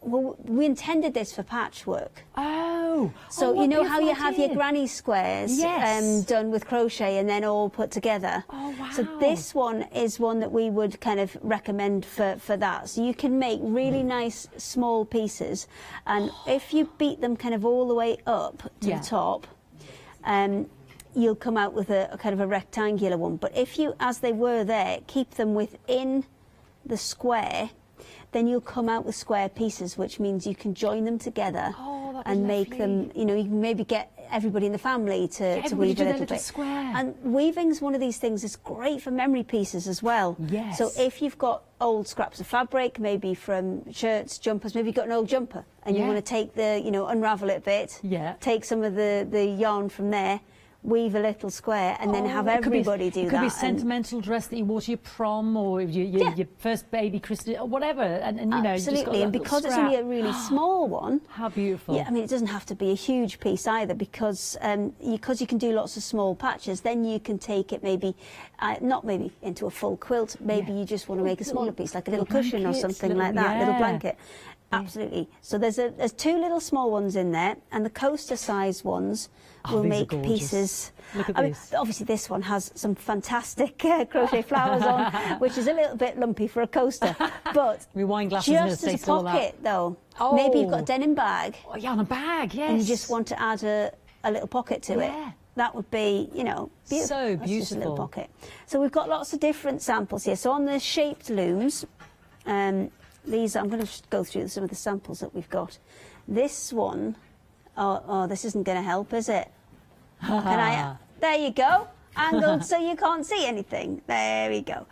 Well, we intended this for patchwork. Oh. So what you know a how you beautiful have your idea. granny squares Yes. done with crochet and then all put together. Oh, wow. So this one is one that we would kind of recommend for that. So you can make really nice small pieces, and if you beat them kind of all the way up to Yeah. the top, you'll come out with a kind of a rectangular one. But if you, as they were there, keep them within the square, then you'll come out with square pieces, which means you can join them together and make them, you know, you can maybe get everybody in the family to weave a little bit. Square. And weaving's one of these things that's great for memory pieces as well. Yes. So if you've got old scraps of fabric, maybe from shirts, jumpers, maybe you've got an old jumper and you want to take the, you know, unravel it a bit, take some of the yarn from there, weave a little square and then have everybody do that. It could be a sentimental dress that you wore to your prom or your first baby christening or whatever, and you know, absolutely. you just got that and because it's only a really small one, how beautiful. Yeah, I mean, it doesn't have to be a huge piece either, because you can do lots of small patches. Then you can take it maybe not maybe into a full quilt. Maybe you just want to make a smaller piece, like a little cushion or something like that, little blanket. Absolutely. So there's two little small ones in there, and the coaster size ones will make pieces. Look at this. Obviously, this one has some fantastic crochet flowers on, which is a little bit lumpy for a coaster. But my wine glasses just as a pocket, though. Maybe you've got a denim bag. Oh, yeah, on a bag, yes. And you just want to add a little pocket to it. That would be, you know, beautiful. So That's just a little beautiful. pocket. So we've got lots of different samples here. So on the shaped looms, these, I'm going to just go through some of the samples that we've got. This one, this isn't going to help, is it? There you go. Angled so you can't see anything. There we go.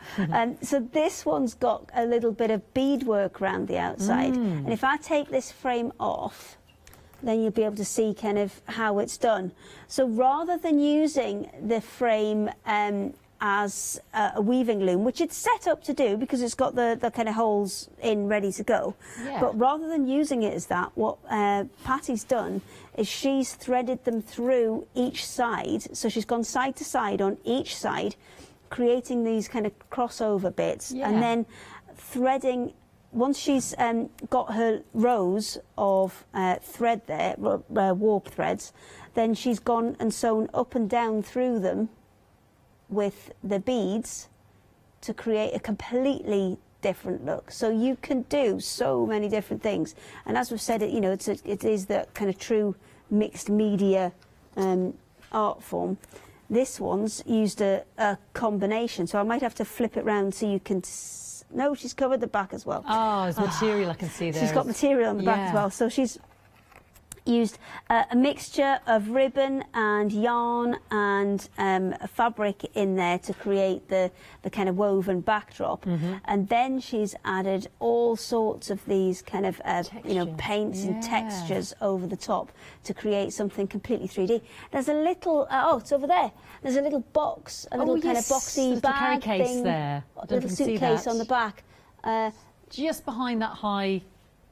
So this one's got a little bit of beadwork around the outside. And if I take this frame off, then you'll be able to see kind of how it's done. So rather than using the frame as a weaving loom, which it's set up to do because it's got the kind of holes in ready to go. But rather than using it as that, what Patty's done is she's threaded them through each side. So she's gone side to side on each side, creating these kind of crossover bits, and then threading. Once she's got her rows of thread there, warp threads, then she's gone and sewn up and down through them with the beads to create a completely different look. So you can do so many different things, and as we've said, you know, it is the kind of true mixed media art form. This one's used a combination, so I might have to flip it round so you can no, she's covered the back as well. Oh, there's material I can see there. She's got material on the back as well, so she's used a mixture of ribbon and yarn and a fabric in there to create the kind of woven backdrop, and then she's added all sorts of these kind of you know, paints and textures over the top to create something completely 3D. There's a little it's over there. There's a little box, a little kind of boxy bag carry case thing, there. a little suitcase on the back. Just behind that high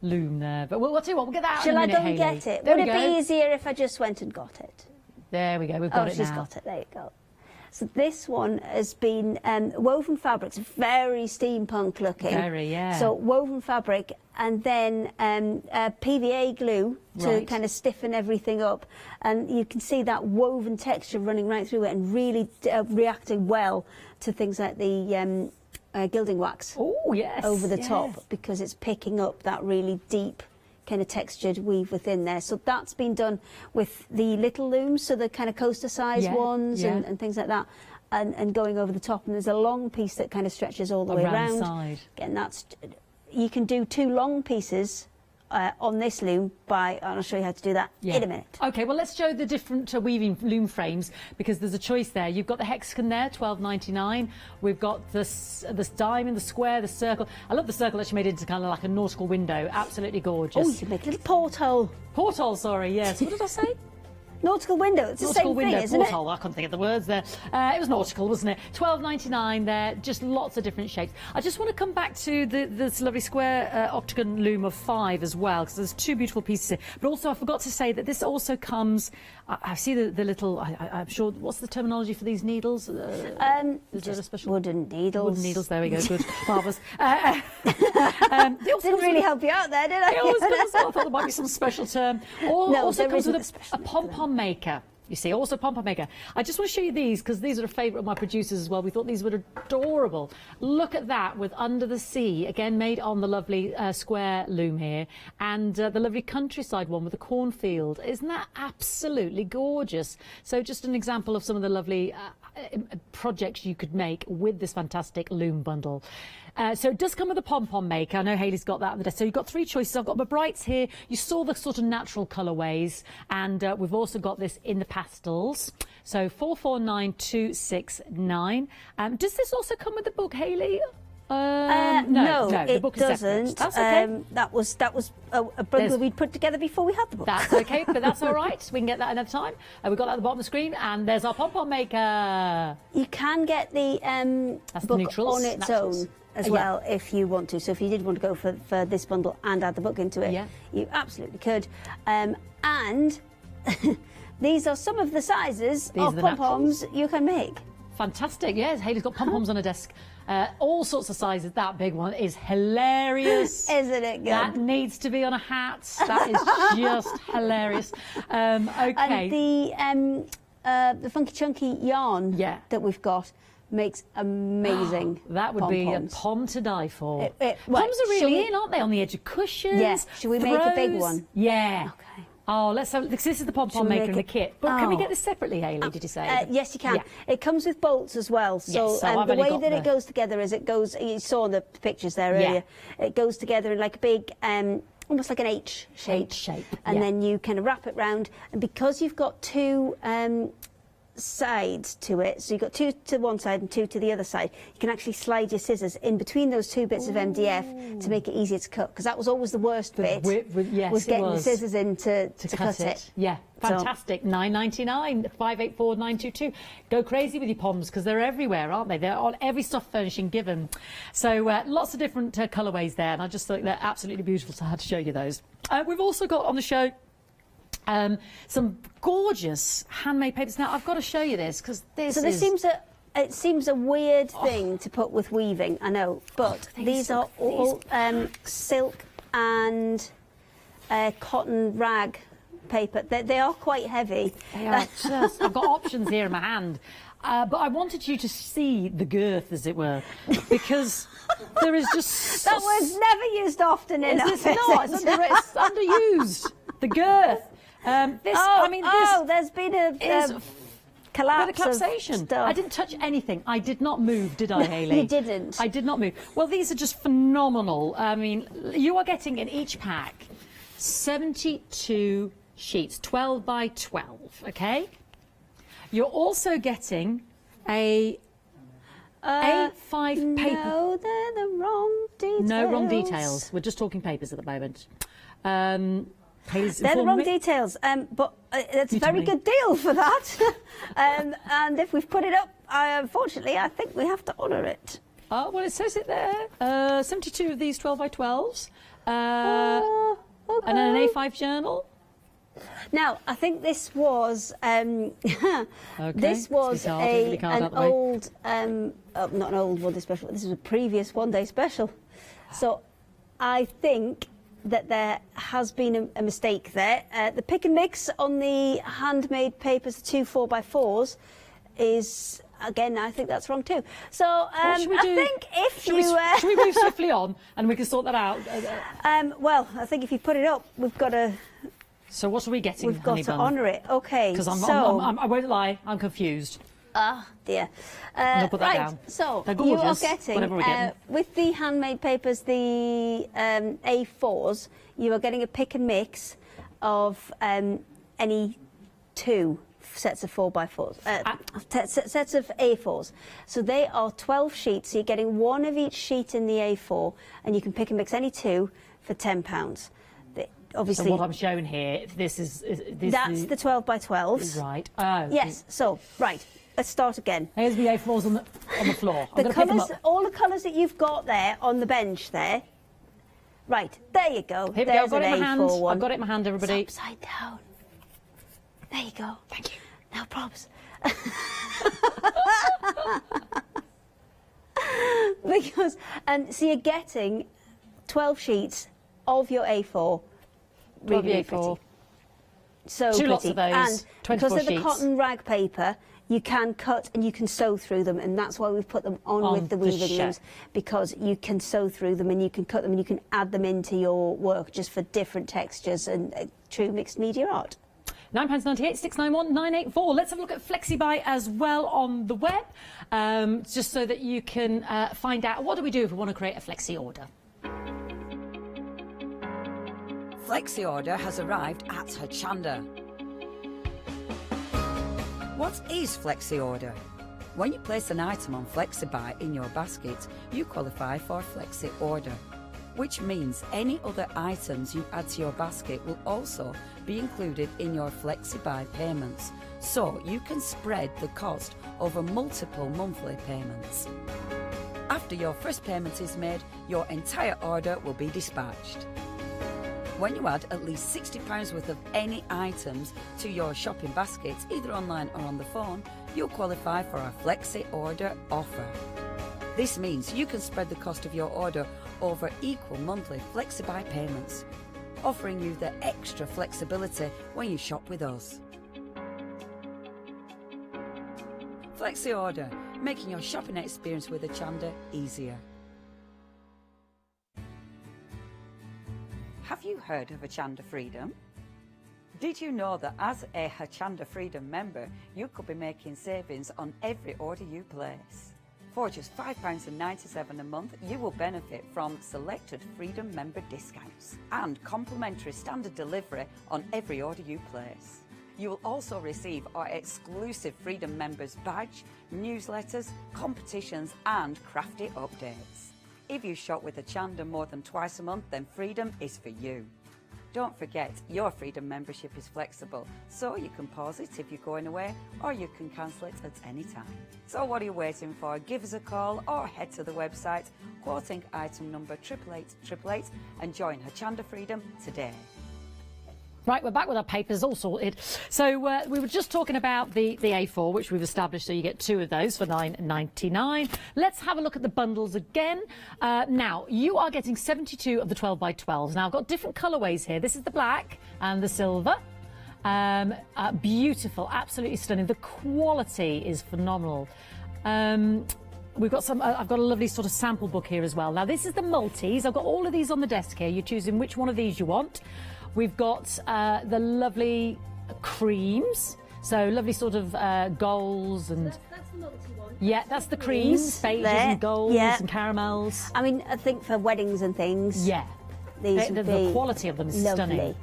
loom there. But we'll tell you what, we'll get that out in Shall a I minute, go and Hayley. get it? There Would we it go. be easier if I just went and got it? There we go, we've got it now. She's got it, there you go. So this one has been woven fabrics, very steampunk looking. Very, yeah. So woven fabric and then PVA glue to kind of stiffen everything up. And you can see that woven texture running right through it and really reacting well to things like the gilding wax. Oh, yes. Over the top, because it's picking up that really deep kind of textured weave within there. So that's been done with the little looms, so the kind of coaster size ones and things like that, and going over the top. And there's a long piece that kind of stretches all the way around. The side. Again, you can do two long pieces on this loom and I'll show you how to do that in a minute. Okay, well, let's show the different weaving loom frames, because there's a choice there. You've got the hexagon there, $12.99. We've got this diamond, the square, the circle. I love the circle that she made into kind of like a nautical window. Absolutely gorgeous. Oh, you can make a little porthole. Porthole, sorry, yes. What did I say? Nautical window. It's the same thing, isn't it? Porthole. I couldn't think of the words there. It was nautical, wasn't it? $12.99 there. Just lots of different shapes. I just want to come back to this lovely square octagon loom of 5 as well, because there's two beautiful pieces here. But also, I forgot to say that this also comes. I see the little. I'm sure. What's the terminology for these needles? Is there a special wooden needles? Wooden needles. There we go. Good. Marvellous. Didn't really help you out there, did I? I thought there might be some special term. Also comes with a pom-pom maker. You see, also pom-pom maker. I just want to show you these, because these are a favourite of my producers as well. We thought these were adorable. Look at that with Under the Sea, again made on the lovely square loom here, and the lovely countryside one with the cornfield. Isn't that absolutely gorgeous? So just an example of some of the lovely projects you could make with this fantastic loom bundle. So it does come with a pom-pom maker. I know Hayley's got that on the desk. So you've got 3 choices. I've got my brights here. You saw the sort of natural colourways, and we've also got this in the pastels. So 449269. Does this also come with the book, Hayley? No, the book it doesn't. Is separate. That's okay. That was a bundle we'd put together before we had the book. That's okay, but that's all right. We can get that another time. We've got that at the bottom of the screen, and there's our pom-pom maker. You can get the book neutrals, on its naturals. own as well if you want to. So if you did want to go for this bundle and add the book into it, Yeah. you absolutely could. And these are some of the sizes These are of the pom-poms you can make. Fantastic, yes. Hayley's got pom-poms on her desk. All sorts of sizes. That big one is hilarious. Isn't it good? That needs to be on a hat. That is just hilarious. Okay. And the funky chunky yarn that we've got makes amazing That would be a pom-poms. pom to die for. Well, Poms are shall really we- in, aren't they? On the edge of cushions. Yeah. Should we make a big throws. one? Yeah. Okay. Oh, let's have. This is the pom Shall pom we maker make in the it- kit. But can we Oh. get this separately, Hayley? Did you say? Yes, you can. Yeah. It comes with bolts as well. So, Yes, so I've the only way got that it the- goes together is it goes. You saw in the pictures there Yeah. earlier. It goes together in like a big, almost like an H shape. H shape, And yeah. then you kind of wrap it round. And because you've got 2 sides to it, so you've got 2 to one side and 2 to the other side, you can actually slide your scissors in between those 2 bits of MDF to make it easier to cut, because that was always the worst bit, Yes, was it getting the was. scissors in to cut it. Yeah, So- fantastic. $9.99, 584922. Go crazy with your poms because they're everywhere, aren't they? They're on every soft furnishing given. So lots of different colourways there, and I just thought they're absolutely beautiful, so I had to show you those. We've also got on the show some gorgeous handmade papers. Now I've got to show you this because this So this is... seems a weird thing to put with weaving, I know, but these are all silk and cotton rag paper. They are quite heavy. They are just, I've got options here in my hand. But I wanted you to see the girth, as it were, because there is just... That word's never used often enough. It's not. It's underused. The girth. There's been a is collapse with a collapsation. of stuff. I didn't touch anything. I did not move, did I, Hayley? You didn't. I did not move. Well, these are just phenomenal. I mean, you are getting in each pack 72 sheets, 12 by 12, okay? You're also getting a A5 paper. No, they're the wrong details. No wrong details. We're just talking papers at the moment. Hayley's They're the informed wrong me. details, but it's a You tell very me. good deal for that. And if we've put it up, unfortunately, I think we have to honour it. Oh, well, it says it there. 72 of these 12 by 12s. And then an A5 journal. Now, I think this was this was It's hard, it's really hard an out the way. old, not an old one day special. This was a previous one day special. So I think that there has been a mistake there. The pick and mix on the handmade papers, the 2 4x4s, is again. I think that's wrong too. So What should we do? I think if Should you we move swiftly on and we can sort that out? well, I think if you put it up, we've got to. So what are we getting, We've got honey to bun? honour it. Okay. Because so, I won't lie, I'm confused. Ah, dear. I'll put that right, down. so They're you are gorgeous, getting, whatever we're getting. with the handmade papers, the A4s, you are getting a pick and mix of any 2 sets of 4x4s, sets of A4s. So they are 12 sheets, so you're getting 1 of each sheet in the A4, and you can pick and mix any 2 for £10. Obviously, So what I'm showing here, that's the 12 by 12s. Right. Oh. Yes. So right, let's start again. Here's the A4s on the floor. I'm The going to pick them colours, up. all the colours that you've got there on the bench there. Right, there you go. Here we go. There's I've got it in an my hand. A4 one. I've got it in my hand, everybody. It's upside down. There you go. Thank you. No probs. Because, and so you're getting 12 sheets of your A4. 12 Really A4. pretty. So Two pretty. lots of those, And 24 because they're the sheets. cotton rag paper, you can cut and you can sew through them, and that's why we've put them on with the the weaving show. looms, because you can sew through them and you can cut them and you can add them into your work just for different textures and true mixed media art. £9.98, 691 984. Let's have a look at FlexiBuy as well on the web, just so that you can find out what do we do if we want to create a flexi order. Flexi order has arrived at Hochanda. What is Flexi order? When you place an item on FlexiBuy in your basket, you qualify for Flexi order, which means any other items you add to your basket will also be included in your FlexiBuy payments, so you can spread the cost over multiple monthly payments. After your first payment is made, your entire order will be dispatched. When you add at least £60 worth of any items to your shopping basket, either online or on the phone, you'll qualify for our Flexi order offer. This means you can spread the cost of your order over equal monthly FlexiBuy payments, offering you the extra flexibility when you shop with us. Flexi order, making your shopping experience with Hochanda easier. Have you heard of Hochanda Freedom? Did you know that as a Hochanda Freedom member, you could be making savings on every order you place? For just £5.97 a month, you will benefit from selected Freedom member discounts and complimentary standard delivery on every order you place. You will also receive our exclusive Freedom members badge, newsletters, competitions and crafty updates. If you shop with Hochanda more than twice a month, then Freedom is for you. Don't forget, your Freedom membership is flexible, so you can pause it if you're going away, or you can cancel it at any time. So what are you waiting for? Give us a call or head to the website, quoting item number 88888 and join Hochanda Freedom today. Right, we're back with our papers all sorted. So we were just talking about the A4, which we've established, so you get 2 of those for £9.99. Let's have a look at the bundles again. Now, you are getting 72 of the 12x12s. Now, I've got different colourways here. This is the black and the silver. Beautiful, absolutely stunning. The quality is phenomenal. We've got some. I've got a lovely sort of sample book here as well. Now, this is the multis. I've got all of these on the desk here. You're choosing which one of these you want. We've got the lovely creams, so lovely sort of golds and... That's the multi one. Yeah, that's the creams, beiges and golds and caramels. I mean, I think for weddings and things... Yeah, these would be the quality of them is lovely. stunning.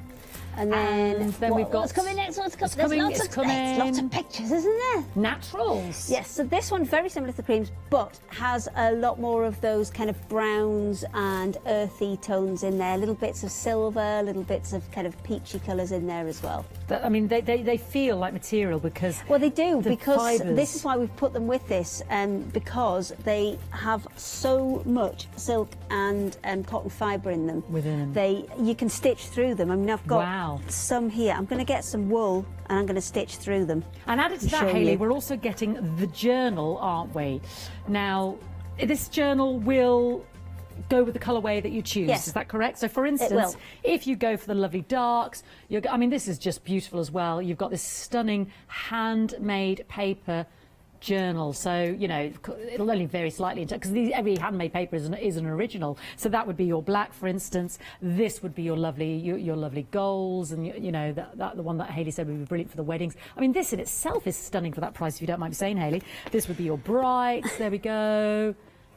And then we've got... What's coming next? There's lots of pictures, isn't there? Naturals. Yes, so this one's very similar to the creams, but has a lot more of those kind of browns and earthy tones in there, little bits of silver, little bits of kind of peachy colours in there as well. I mean, they feel like material because... Well, they do, because fibres. this is why we've put them with this, because they have so much silk and cotton fibre in them. Within them. You can stitch through them. I mean, I've got... Wow. some here. I'm going to get some wool and I'm going to stitch through them. And added to that, Hayley, we're also getting the journal, aren't we? Now, this journal will go with the colourway that you choose. Yes. Is that correct? So, for instance, if you go for the lovely darks, I mean, this is just beautiful as well. You've got this stunning handmade paper journal, so you know it'll only vary slightly because every handmade paper is an original. So that would be your black, for instance. This would be your lovely golds, and you know the one that Hayley said would be brilliant for the weddings. I mean, this in itself is stunning for that price, if you don't mind me saying, Hayley. This would be your brights. There we go.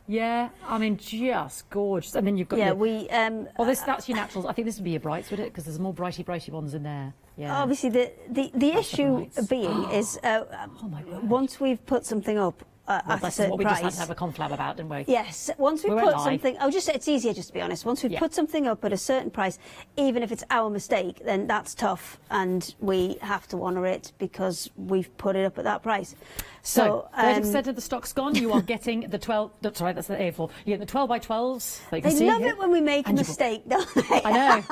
Yeah, I mean, just gorgeous. And then you've got that's your naturals. I think this would be your brights, would it? Because there's more brighty ones in there. Yeah. Obviously, the issue being is once we've put something up at a certain what we price. just had to have a conflab about, didn't we? Yes, once we put something, it's easier just to be honest. Once we put something up at a certain price, even if it's our mistake, then that's tough, and we have to honour it because we've put it up at that price. So 30% of the stock's gone. You are getting the 12. Sorry, that's the A4. You get the 12x12s. They love it when we make a mistake, don't they? I know.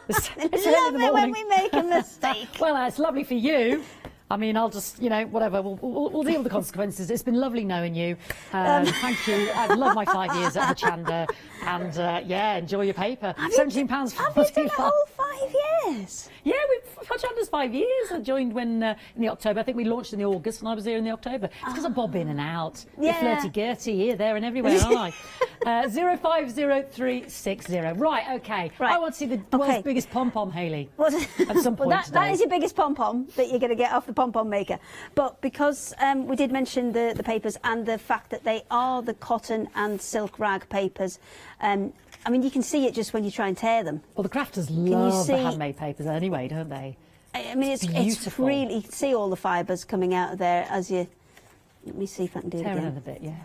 They love it when we make a mistake. Well, it's lovely for you. I mean, I'll just, whatever. We'll deal with the consequences. It's been lovely knowing you. Thank you. I've loved my 5 years at Hochanda. And, enjoy your paper. £17.45. Have you done the whole 5 years? Yeah, Hochanda's 5 years. I joined when in the October. I think we launched in the August, and I was here in the October. It's because I bob in and out. Yeah. Flirty-gurty here, there, and everywhere, aren't I? 050360. Right, okay. Right. I want to see the world's biggest pom-pom, Hayley. Well, At some point that today. is your biggest pom-pom that you're going to get off the pom-pom maker. But because we did mention the papers and the fact that they are the cotton and silk rag papers, I mean, you can see it just when you try and tear them. Well, the crafters you love see- the handmade papers anyway, don't they? I mean, it's beautiful. really, you can see all the fibres coming out of there as you... Let me see if I can do it Tear it again. in a bit, yeah.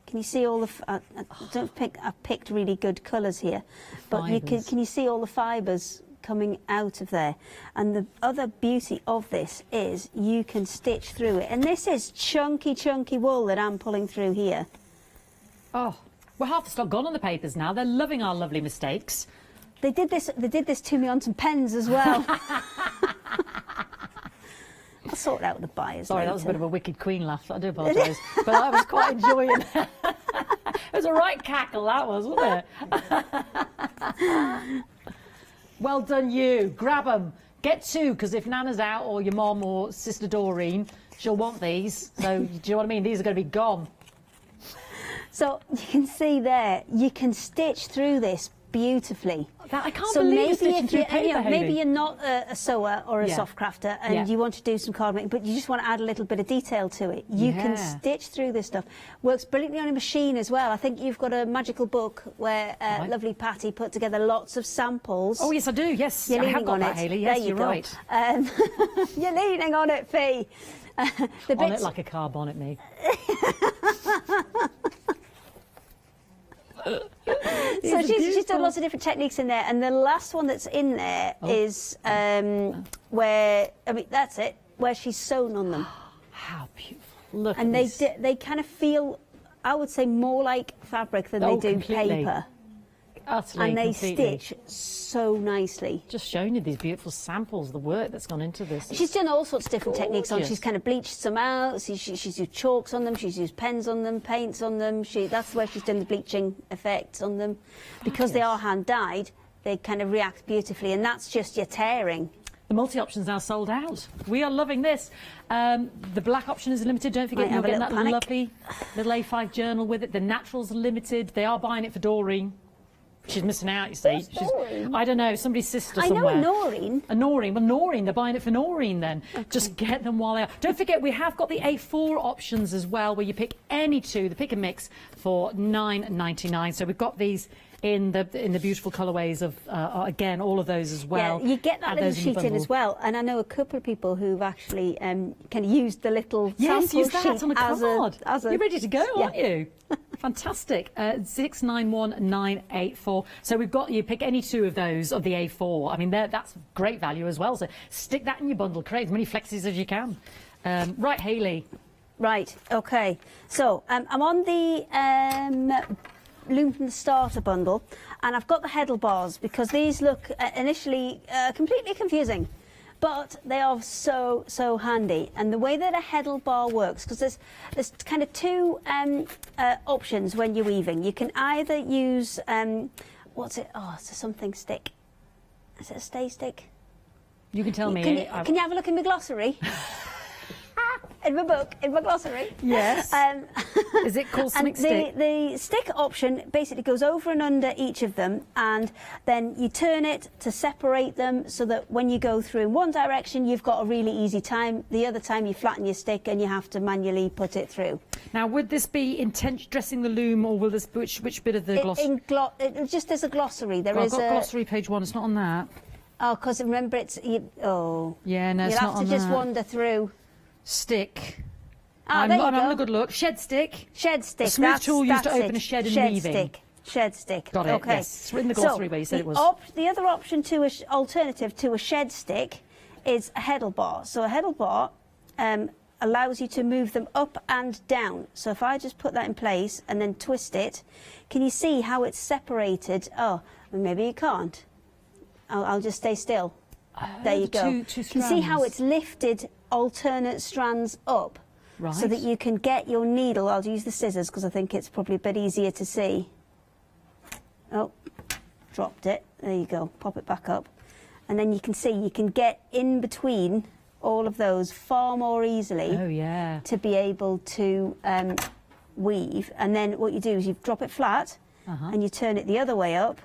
Can you see all the... I've picked really good colours here. But Fibres. can you see all the fibres coming out of there? And the other beauty of this is you can stitch through it. And this is chunky, chunky wool that I'm pulling through here. Oh, we're half the stock gone on the papers now. They're loving our lovely mistakes. They did this to me on some pens as well. I'll sort it out with the buyers Sorry, later. that was a bit of a wicked queen laugh. I do apologise. But I was quite enjoying it. It was a right cackle, that was, wasn't it? Well done, you. Grab them. Get two, because if Nana's out, or your mum or Sister Doreen, she'll want these. So, do you know what I mean? These are going to be gone. So you can see there, you can stitch through this beautifully. I can't So believe maybe you're stitching if through you, paper, maybe Hayley. you're not a sewer or a Yeah. soft crafter and Yeah. you want to do some card making, but you just want to add a little bit of detail to it. You can Yeah. stitch through this stuff. Works brilliantly on a machine as well. I think you've got a magical book where Right. lovely Patty put together lots of samples. Oh, yes, I do. Yes, You're I have leaning got on that, it. Hayley. Yes, there you you're go. right. You're leaning on it, Fee. The On it bits- like a car bonnet, me. So she's done lots of different techniques in there, and the last one that's in there is where, I mean, that's it, where she's sewn on them. How beautiful. Look And at this. they kind of feel, I would say, more like fabric than they do completely. paper. Utterly, And they completely. stitch so nicely. Just showing you these beautiful samples, the work that's gone into this. She's done all sorts of different techniques on. Gorgeous. She's kind of bleached some out. She's used chalks on them. She's used pens on them, paints on them. That's where she's done the bleaching effects on them. Because they are hand dyed, they kind of react beautifully, and that's just your tearing. The multi-option's now sold out. We are loving this. The black option is limited. Don't forget Might you're have a getting that little panic. lovely little A5 journal with it. The naturals are limited. They are buying it for Doreen. She's missing out, you see. Doreen? I don't know, somebody's sister I somewhere. know a Noreen. A Noreen. Well, Noreen, they're buying it for Noreen then. Just get them while they are. Don't forget, we have got the A4 options as well, where you pick any two, the pick and mix, for $9.99. So we've got these in the beautiful colourways of, again, all of those as well. Yeah, you get that Add little those in the sheet in bundle. as well. And I know a couple of people who've actually kind of used the little Yes, sample use that sheet on a as card. a You're ready to go, aren't Yeah. you? Fantastic. 691984. So we've got you pick any two of those of the A4. I mean, that's great value as well. So stick that in your bundle. Create as many flexes as you can. Right, Hayley. Right, okay. So I'm on the Loom from the Starter bundle, and I've got the heddle bars because these look initially completely confusing, but they are so handy. And the way that a heddle bar works, because there's kind of two options when you're weaving. You can either use what's it? Oh, it's a something stick. Is it a stay stick? You can tell me. Can you have a look in my glossary? In my book, in my glossary. Yes. Is it called something And stick? the stick option basically goes over and under each of them, and then you turn it to separate them so that when you go through in one direction, you've got a really easy time. The other time, you flatten your stick and you have to manually put it through. Now, would this be dressing the loom, or will this which bit of the glossary? It just as a glossary. There I've is got a glossary page 1. It's not on that. Oh, because remember it's Yeah, no, you'll it's have not to on just that. wander through. Stick. Ah, I'm there you having go. a good look. Shed stick. Shed stick. A smooth tool used to that's open it. a shed and shed weaving. Stick. Shed stick. Got it, Okay. yes. It's in the glossary where you said it was. The other option to alternative to a shed stick is a heddle bar. So a heddle bar allows you to move them up and down. So if I just put that in place and then twist it, can you see how it's separated? Oh, maybe you can't. I'll just stay still. There you go. two You can see how strands. it's lifted alternate strands up. Right. So that you can get your needle. I'll use the scissors because I think it's probably a bit easier to see. Oh, dropped it. There you go. Pop it back up. and then you can see you can get in between all of those far more easily. Oh, yeah. To be able to weave. And then what you do is you drop it flat and you turn it the other way up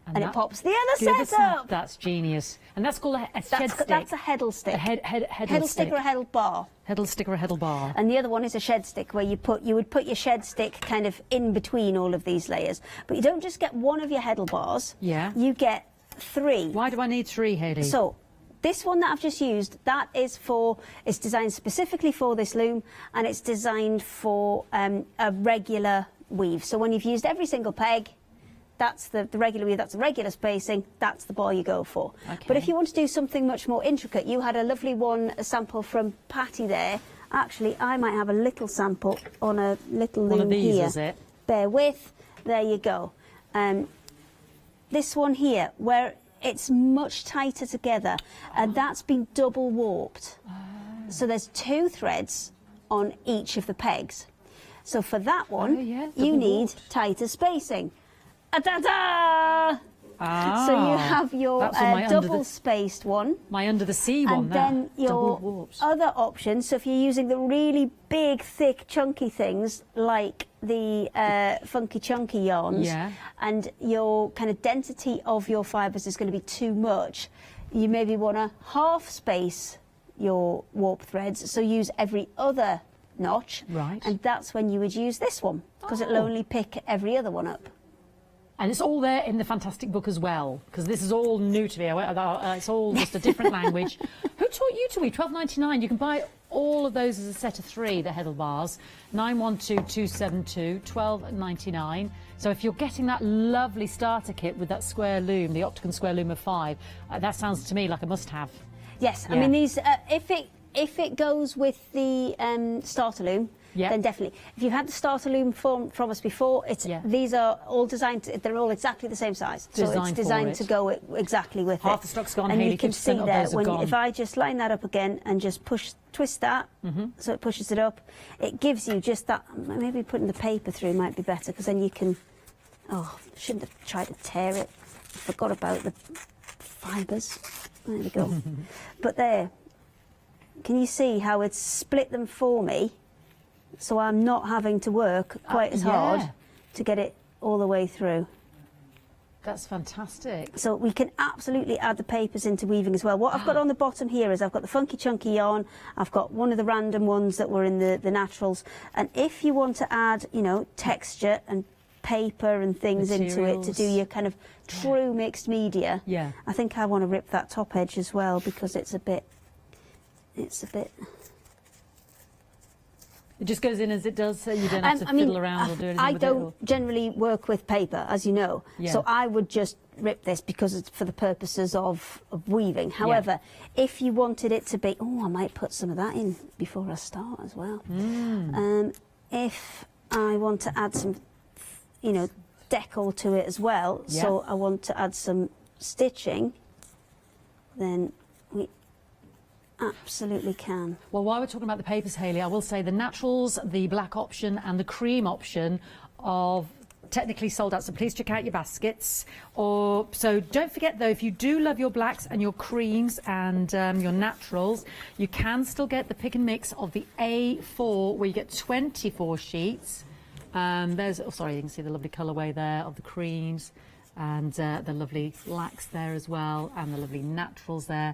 and it pops the other set up. That's genius. And that's called a shed stick. That's a heddle stick. A heddle stick or a heddle bar. Heddle stick or a heddle bar. And the other one is a shed stick, where you would put your shed stick kind of in between all of these layers. But you don't just get one of your heddle bars. Yeah. You get 3. Why do I need 3, Hayley? So this one that I've just used, it's designed specifically for this loom, and it's designed for a regular weave. So when you've used every single peg, that's the regular weave, that's the regular spacing, that's the bar you go for. Okay. But if you want to do something much more intricate, you had a lovely a sample from Patty there. Actually, I might have a little sample on a little loom one of these, here. Is it? Bear with, there you go. This one here, where it's much tighter together, and that's been double warped. So there's 2 threads on each of the pegs. So for that one, you need tighter spacing. Da-da! So you have your double-spaced one. My under-the-sea one, and then your other option, so if you're using the really big, thick, chunky things, like the funky chunky yarns, and your kind of density of your fibres is going to be too much, you maybe want to half space your warp threads, so use every other notch, and that's when you would use this one, because it'll only pick every other one up. And it's all there in the fantastic book as well, because this is all new to me. It's all just a different language. Who taught you to weave? $12.99. You can buy all of those as a set of 3, the heddle bars. 912272, $12.99. So if you're getting that lovely starter kit with that square loom, the Octagon square loom of 5, that sounds to me like a must-have. Yes, I mean these. If it goes with the starter loom, then definitely. If you've had the starter loom from us before, these are all designed. They're all exactly the same size, so it's designed to go exactly with it. Half the stock's gone, and Hayley, you can see there if I just line that up again and just twist that, so it pushes it up, it gives you just that. Maybe putting the paper through might be better, because then you can. Oh, shouldn't have tried to tear it. Forgot about the fibres. There we go. But there. Can you see how it's split them for me, so I'm not having to work quite as hard to get it all the way through? That's fantastic. So we can absolutely add the papers into weaving as well. What I've got on the bottom here is I've got the funky chunky yarn, I've got one of the random ones that were in the naturals, and if you want to add, you know, texture and paper and things into it to do your kind of true mixed media, I think I want to rip that top edge as well, because it's a bit. It just goes in as it does, so you don't have to fiddle around or do anything I with don't generally work with paper, as you know, so I would just rip this because it's for the purposes of weaving. However, if you wanted it to be, I might put some of that in before I start as well. If I want to add some, decor to it as well, so I want to add some stitching, then we absolutely can. Well, while we're talking about the papers, Hayley, I will say the naturals, the black option and the cream option of technically sold out, so please check out your baskets. So don't forget though, if you do love your blacks and your creams and your naturals, you can still get the pick and mix of the A4, where you get 24 sheets. There's, sorry, you can see the lovely colourway there of the creams, and the lovely blacks there as well, and the lovely naturals there.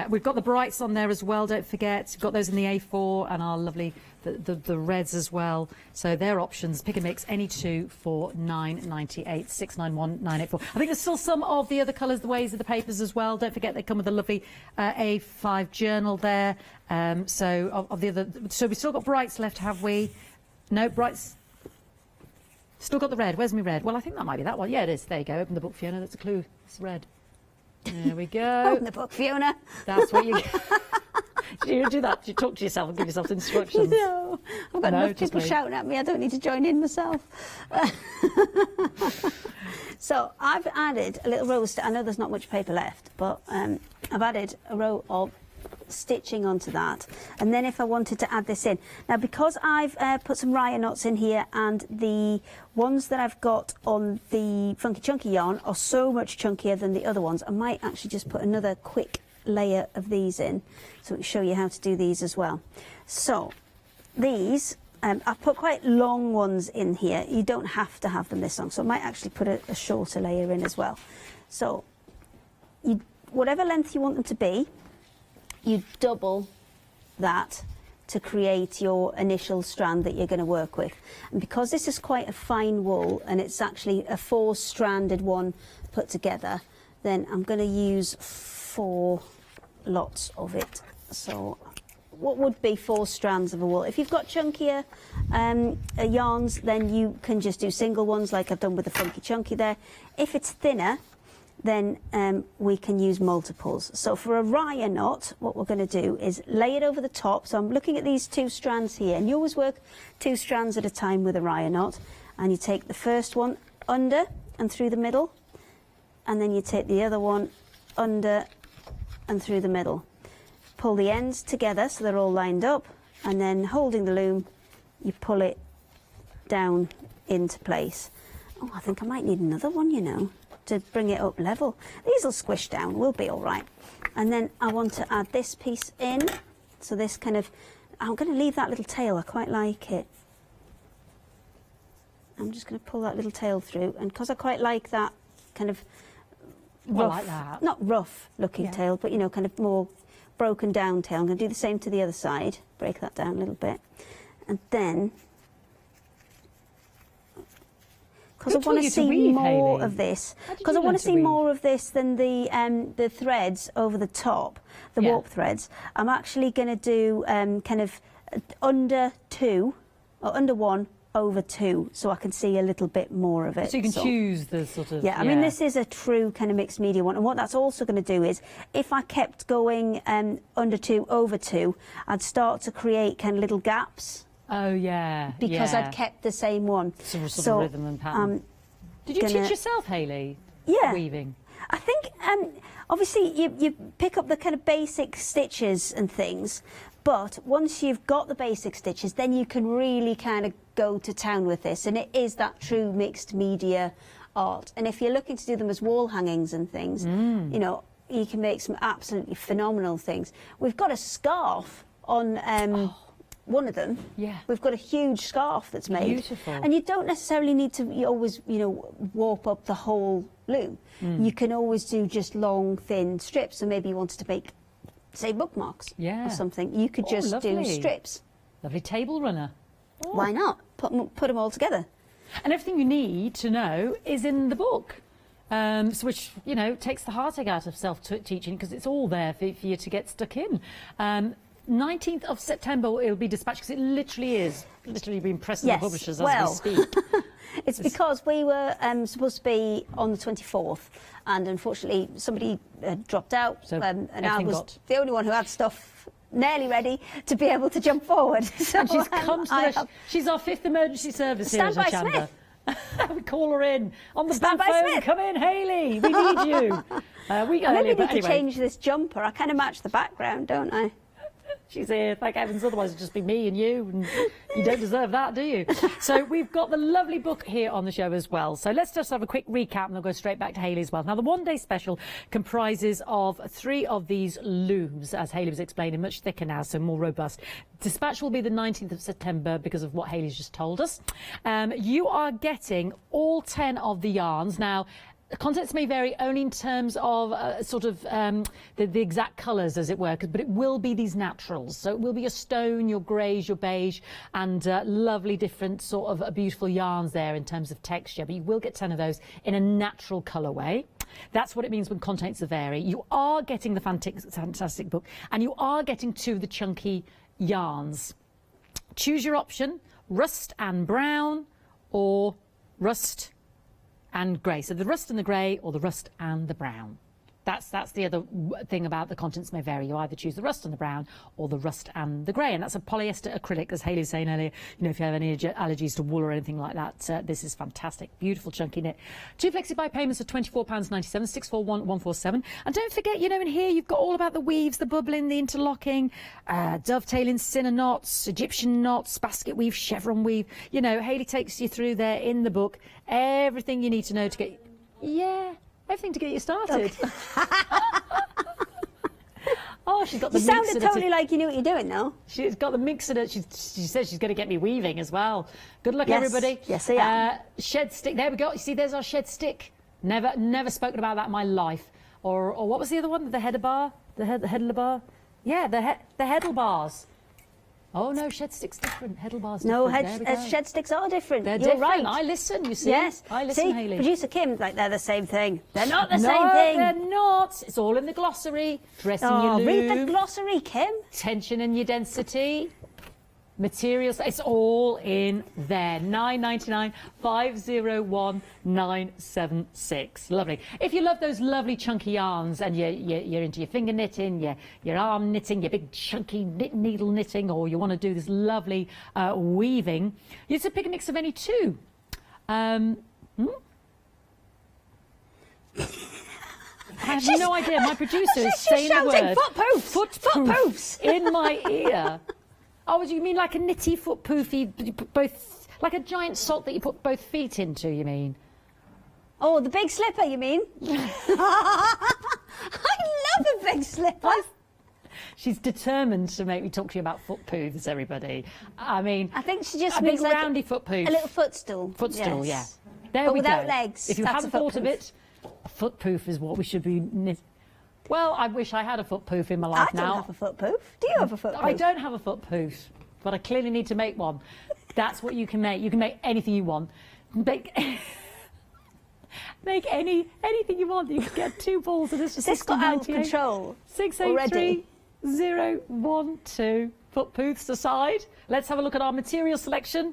We've got the brights on there as well, don't forget. We've got those in the A4, and our lovely the reds as well. So they're options. Pick and mix any 2 for $9.98, $691,984. I think there's still some of the other colours, the ways of the papers as well. Don't forget they come with a lovely A5 journal there. So of the other, so we've still got brights left, have we? No, brights. Still got the red. Where's my red? Well, I think that might be that one. Yeah, it is. There you go. Open the book, Fiona. That's a clue. It's red. There we go. Open the book, Fiona. That's what you... Do you do that? Do you talk to yourself and give yourself instructions? No. I've got enough people shouting at me. I don't need to join in myself. So I've added a little row. I know there's not much paper left, but I've added a row of stitching onto that. And then if I wanted to add this in. Now, because I've put some raya knots in here, and the ones that I've got on the Funky Chunky yarn are so much chunkier than the other ones, I might actually just put another quick layer of these in, so I'll show you how to do these as well. So these, I've put quite long ones in here. You don't have to have them this long, so I might actually put a shorter layer in as well. So whatever length you want them to be, you double that to create your initial strand that you're going to work with. And because this is quite a fine wool, and it's actually a 4-stranded one put together, then I'm going to use 4 lots of it. So what would be 4 strands of a wool? If you've got chunkier yarns, then you can just do single ones like I've done with the Funky Chunky there. If it's thinner, then we can use multiples. So for a raya knot, what we're going to do is lay it over the top. So I'm looking at these 2 strands here, and you always work 2 strands at a time with a raya knot. And you take the first one under and through the middle, and then you take the other one under and through the middle. Pull the ends together so they're all lined up, and then holding the loom, you pull it down into place. Oh, I think I might need another one, you know, to bring it up level. These will squish down, we'll be all right. And then I want to add this piece in. So this kind of, I'm going to leave that little tail, I quite like it. I'm just going to pull that little tail through, and because I quite like that kind of rough, like that. not rough looking tail, but you know, kind of more broken down tail. I'm going to do the same to the other side, break that down a little bit, and then because I want to see more of this, because I want to see more of this than the threads over the top, the warp threads. I'm actually going to do kind of under 2 or under 1 over 2, so I can see a little bit more of it. So you can choose the sort of... Yeah, I mean, this is a true kind of mixed media one, and what that's also going to do is, if I kept going under 2 over 2, I'd start to create kind of little gaps. Oh, yeah. Because I'd kept the same one. Sort of rhythm and pattern. Did you teach yourself, Hayley? Yeah. Weaving? I think, obviously, you pick up the kind of basic stitches and things, but once you've got the basic stitches, then you can really kind of go to town with this, and it is that true mixed media art. And if you're looking to do them as wall hangings and things, you know, you can make some absolutely phenomenal things. We've got a scarf on one of them. Yeah. We've got a huge scarf that's made. Beautiful. And you don't necessarily need to always, you know, warp up the whole loom. You can always do just long, thin strips. So maybe you wanted to make, say, bookmarks or something. You could just do strips. Lovely table runner. Why not? Put them all together. And everything you need to know is in the book. So which, you know, takes the heartache out of self-teaching, because it's all there for you to get stuck in. 19th of September it'll be dispatched, because it literally being pressed in the publishers as we speak. It's because we were supposed to be on the 24th, and unfortunately somebody dropped out, and I was the only one who had stuff nearly ready to be able to jump forward. So, and she's come to she's our 5th emergency service here at Hochanda. We call her in on the phone. Come in, Hayley. We need you. Maybe we could change this jumper. I kind of match the background, don't I? She's here, thank heavens, otherwise it'd just be me and you, and you don't deserve that, do you? So we've got the lovely book here on the show as well. So let's just have a quick recap, and we'll go straight back to Hayley as well. Now, the one-day special comprises of 3 of these looms, as Hayley was explaining, much thicker now, so more robust. Dispatch will be the 19th of September because of what Hayley's just told us. You are getting all 10 of the yarns. Now, the contents may vary only in terms of the exact colours, as it were, but it will be these naturals. So it will be your stone, your greys, your beige, and lovely different sort of beautiful yarns there in terms of texture. But you will get 10 of those in a natural colourway. That's what it means when contents vary. You are getting the fantastic book, and you are getting 2 of the chunky yarns. Choose your option: rust and brown, or rust and grey. So the rust and the grey, or the rust and the brown. That's the other thing about the contents may vary. You either choose the rust and the brown or the rust and the grey. And that's a polyester acrylic, as Hayley was saying earlier. You know, if you have any allergies to wool or anything like that, this is fantastic. Beautiful chunky knit. 2 flexi-buy payments of £24.97, 641147. And don't forget, you know, in here you've got all about the weaves, the bubbling, the interlocking, dovetailing, cinna knots, Egyptian knots, basket weave, chevron weave. You know, Hayley takes you through there in the book. Everything you need to know to get... Yeah. Everything to get you started. Okay. Oh, she's got the You minx sounded in it totally like you knew what you're doing now. She's got the minx in it. She says she's going to get me weaving as well. Good luck, Yes. everybody. Yes, I am. Shed stick. There we go. You see, there's our shed stick. Never spoken about that in my life. Or what was the other one? The header bar? The headler bar? Yeah, the heddle bars. Oh no, shed stick's different. Heddle bars No, different. shed sticks are different. They're You're different. right. I listen, you see. Yes. I listen, See, Hayley. producer Kim, like they're the same thing. They're not the No, same thing. they're not. It's all in the glossary. Dressing your loom. Read the glossary, Kim. Tension and your density. Materials, it's all in there. £9.99, 501976. Lovely. If you love those lovely chunky yarns and you're into your finger knitting, your arm knitting, your big chunky needle knitting, or you want to do this lovely weaving, you just pick a mix of any two. I have no idea. My producer is saying the word. Footpoofs. In my ear. Oh, do you mean like a knitty foot poofy, both, like a giant sock that you put both feet into, you mean? Oh, the big slipper, you mean? I love a big slipper. She's determined to make me talk to you about foot poofs, everybody. I mean, I think she just a means big like roundy foot poof. a little footstool. Footstool, Yes. yeah. There But we without go. legs, If you that's haven't a foot thought of poof. it, a foot poof is what we should be knit. Well, I wish I had a foot poof in my life I now. don't have a foot poof. Do you have a foot poof? I don't have a foot poof, but I clearly need to make one. That's what you can make. You can make anything you want. Make anything you want. You can get 2 balls of this for This got out of 16.98. control 683-012. Foot poofs aside, let's have a look at our material selection.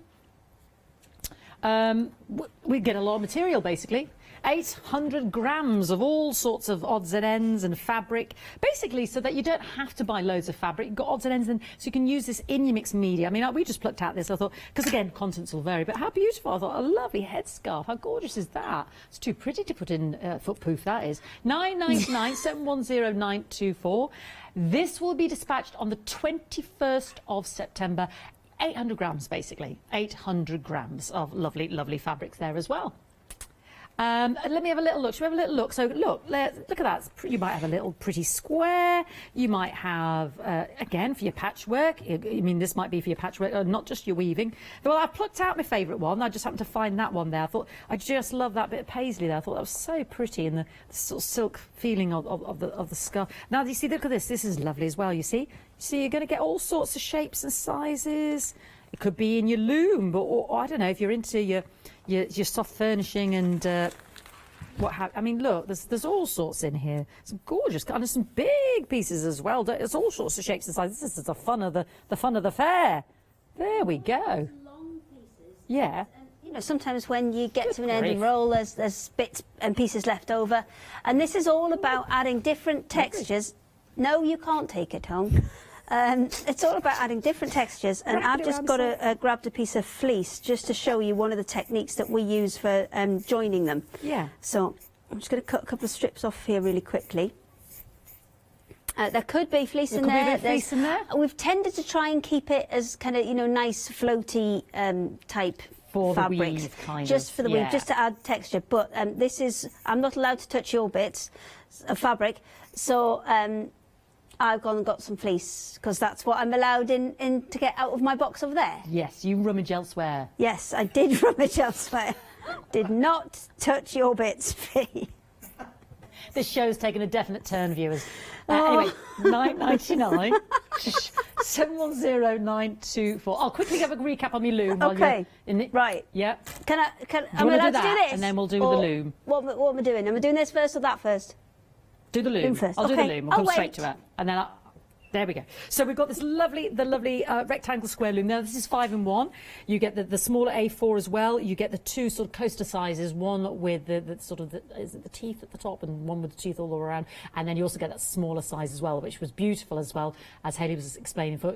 We get a lot of material basically. 800 grams of all sorts of odds and ends and fabric, basically so that you don't have to buy loads of fabric. You've got odds and ends, and so you can use this in your mixed media. I mean, we just plucked out this, I thought, because again, contents will vary, but how beautiful. I thought, a lovely headscarf. How gorgeous is that? It's too pretty to put in foot poof, that is. 999 710 924. This will be dispatched on the 21st of September. 800 grams, basically. 800 grams of lovely, lovely fabrics there as well. Let me have a little look. Should we have a little look? So look at that. You might have a little pretty square. You might have, again, for your patchwork. I mean, this might be for your patchwork, not just your weaving. Well, I plucked out my favourite one. I just happened to find that one there. I thought, I just love that bit of paisley there. I thought that was so pretty, and the sort of silk feeling of the scarf. Now, you see, look at this. This is lovely as well, you see. You're going to get all sorts of shapes and sizes. It could be in your loom, but or I don't know, if you're into your soft furnishing and I mean, look, there's all sorts in here. Some gorgeous, and there's some big pieces as well. There's all sorts of shapes and sizes. This is the fun of the fair. There we go. Long pieces. Yeah. You know, sometimes when you get to an grief. ending roll, there's bits and pieces left over, and this is all about adding different textures. No, you can't take it home. It's all about adding different textures, and I've just grabbed a piece of fleece just to show you one of the techniques that we use for joining them. Yeah. So I'm just going to cut a couple of strips off here really quickly. There could be fleece in there. Fleece in there. We've tended to try and keep it as kind of, you know, nice floaty type For the fabrics, weave, kind just of, for the yeah. weave, just to add texture. But this is, I'm not allowed to touch your bits of fabric, so I've gone and got some fleece because that's what I'm allowed in to get out of my box over there. Yes, you rummage elsewhere. Yes, I did rummage elsewhere. Did not touch your bits, Fee. This show's taken a definite turn, viewers. Anyway, £9.99, 710924. I'll quickly have a recap on my loom. While Okay, you're in it. right. Yeah. Am I wanna allowed do to do that? this? And then we'll do Or the loom. What am I doing? Am I doing this first or that first? Do the loom. Loom first. I'll do Okay. the loom. We'll I'll come straight wait. to it. And then There we go. So we've got this lovely rectangle square loom. Now this is 5 in 1. You get the smaller A4 as well. You get the two sort of coaster sizes, one with the sort of is it the teeth at the top and one with the teeth all around. And then you also get that smaller size as well, which was beautiful as well, as Hayley was explaining for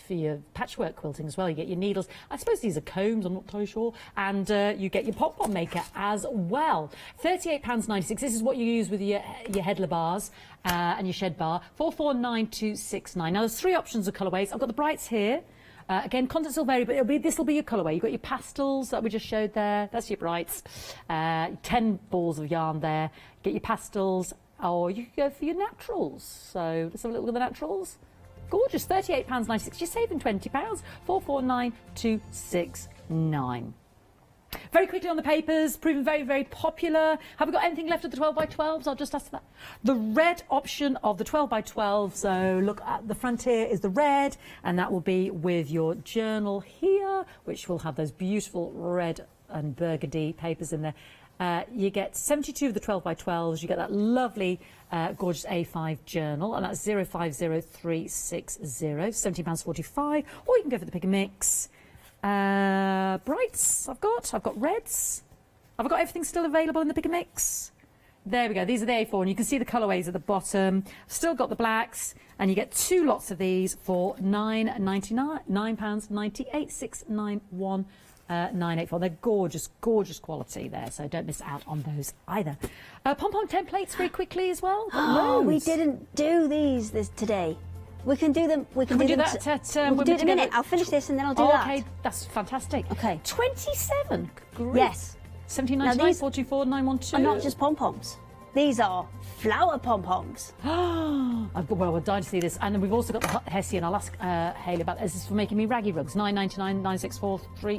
your patchwork quilting as well. You get your needles. I suppose these are combs. I'm not totally sure. And you get your pom-pom maker as well. £38.96. This is what you use with your headler bars and your shed bar. 449269. Now there's 3 options of colourways. I've got the brights here. Again, contents will vary, but this will be your colourway. You've got your pastels that we just showed there. That's your brights. 10 balls of yarn there. Get your pastels, or you could go for your naturals. So let's have a little look at the naturals. Gorgeous, £38.96. You're saving £20. 449269. Very quickly on the papers, proven very, very popular. Have we got anything left of the 12x12s? I'll just ask that. The red option of the 12x12, so look at the front here is the red, and that will be with your journal here, which will have those beautiful red and burgundy papers in there. You get 72 of the 12x12s. You get that lovely, gorgeous A5 journal, and that's 050360, £17.45. Or you can go for the pick and mix. Brights I've got reds. I've got everything still available in the pick and mix. There we go. These are the A4, and you can see the colourways at the bottom. Still got the blacks, and you get 2 lots of these for £9.99, £9.98, 691.984. They're gorgeous, gorgeous quality there, so don't miss out on those either. Pom-pom templates very quickly as well. Oh, we didn't do these today. We can do them. We can do that at we'll do it in a minute. I'll finish this and then I'll do that. Okay, that's fantastic. Okay. 27. Great. Yes. 1799, 424, 912. Are not just pom-poms. These are flower pom-poms. Well, we're dying to see this. And then we've also got the Hessian. I'll ask Hayley about this. This is for making me raggy rugs. 999, 964, 3.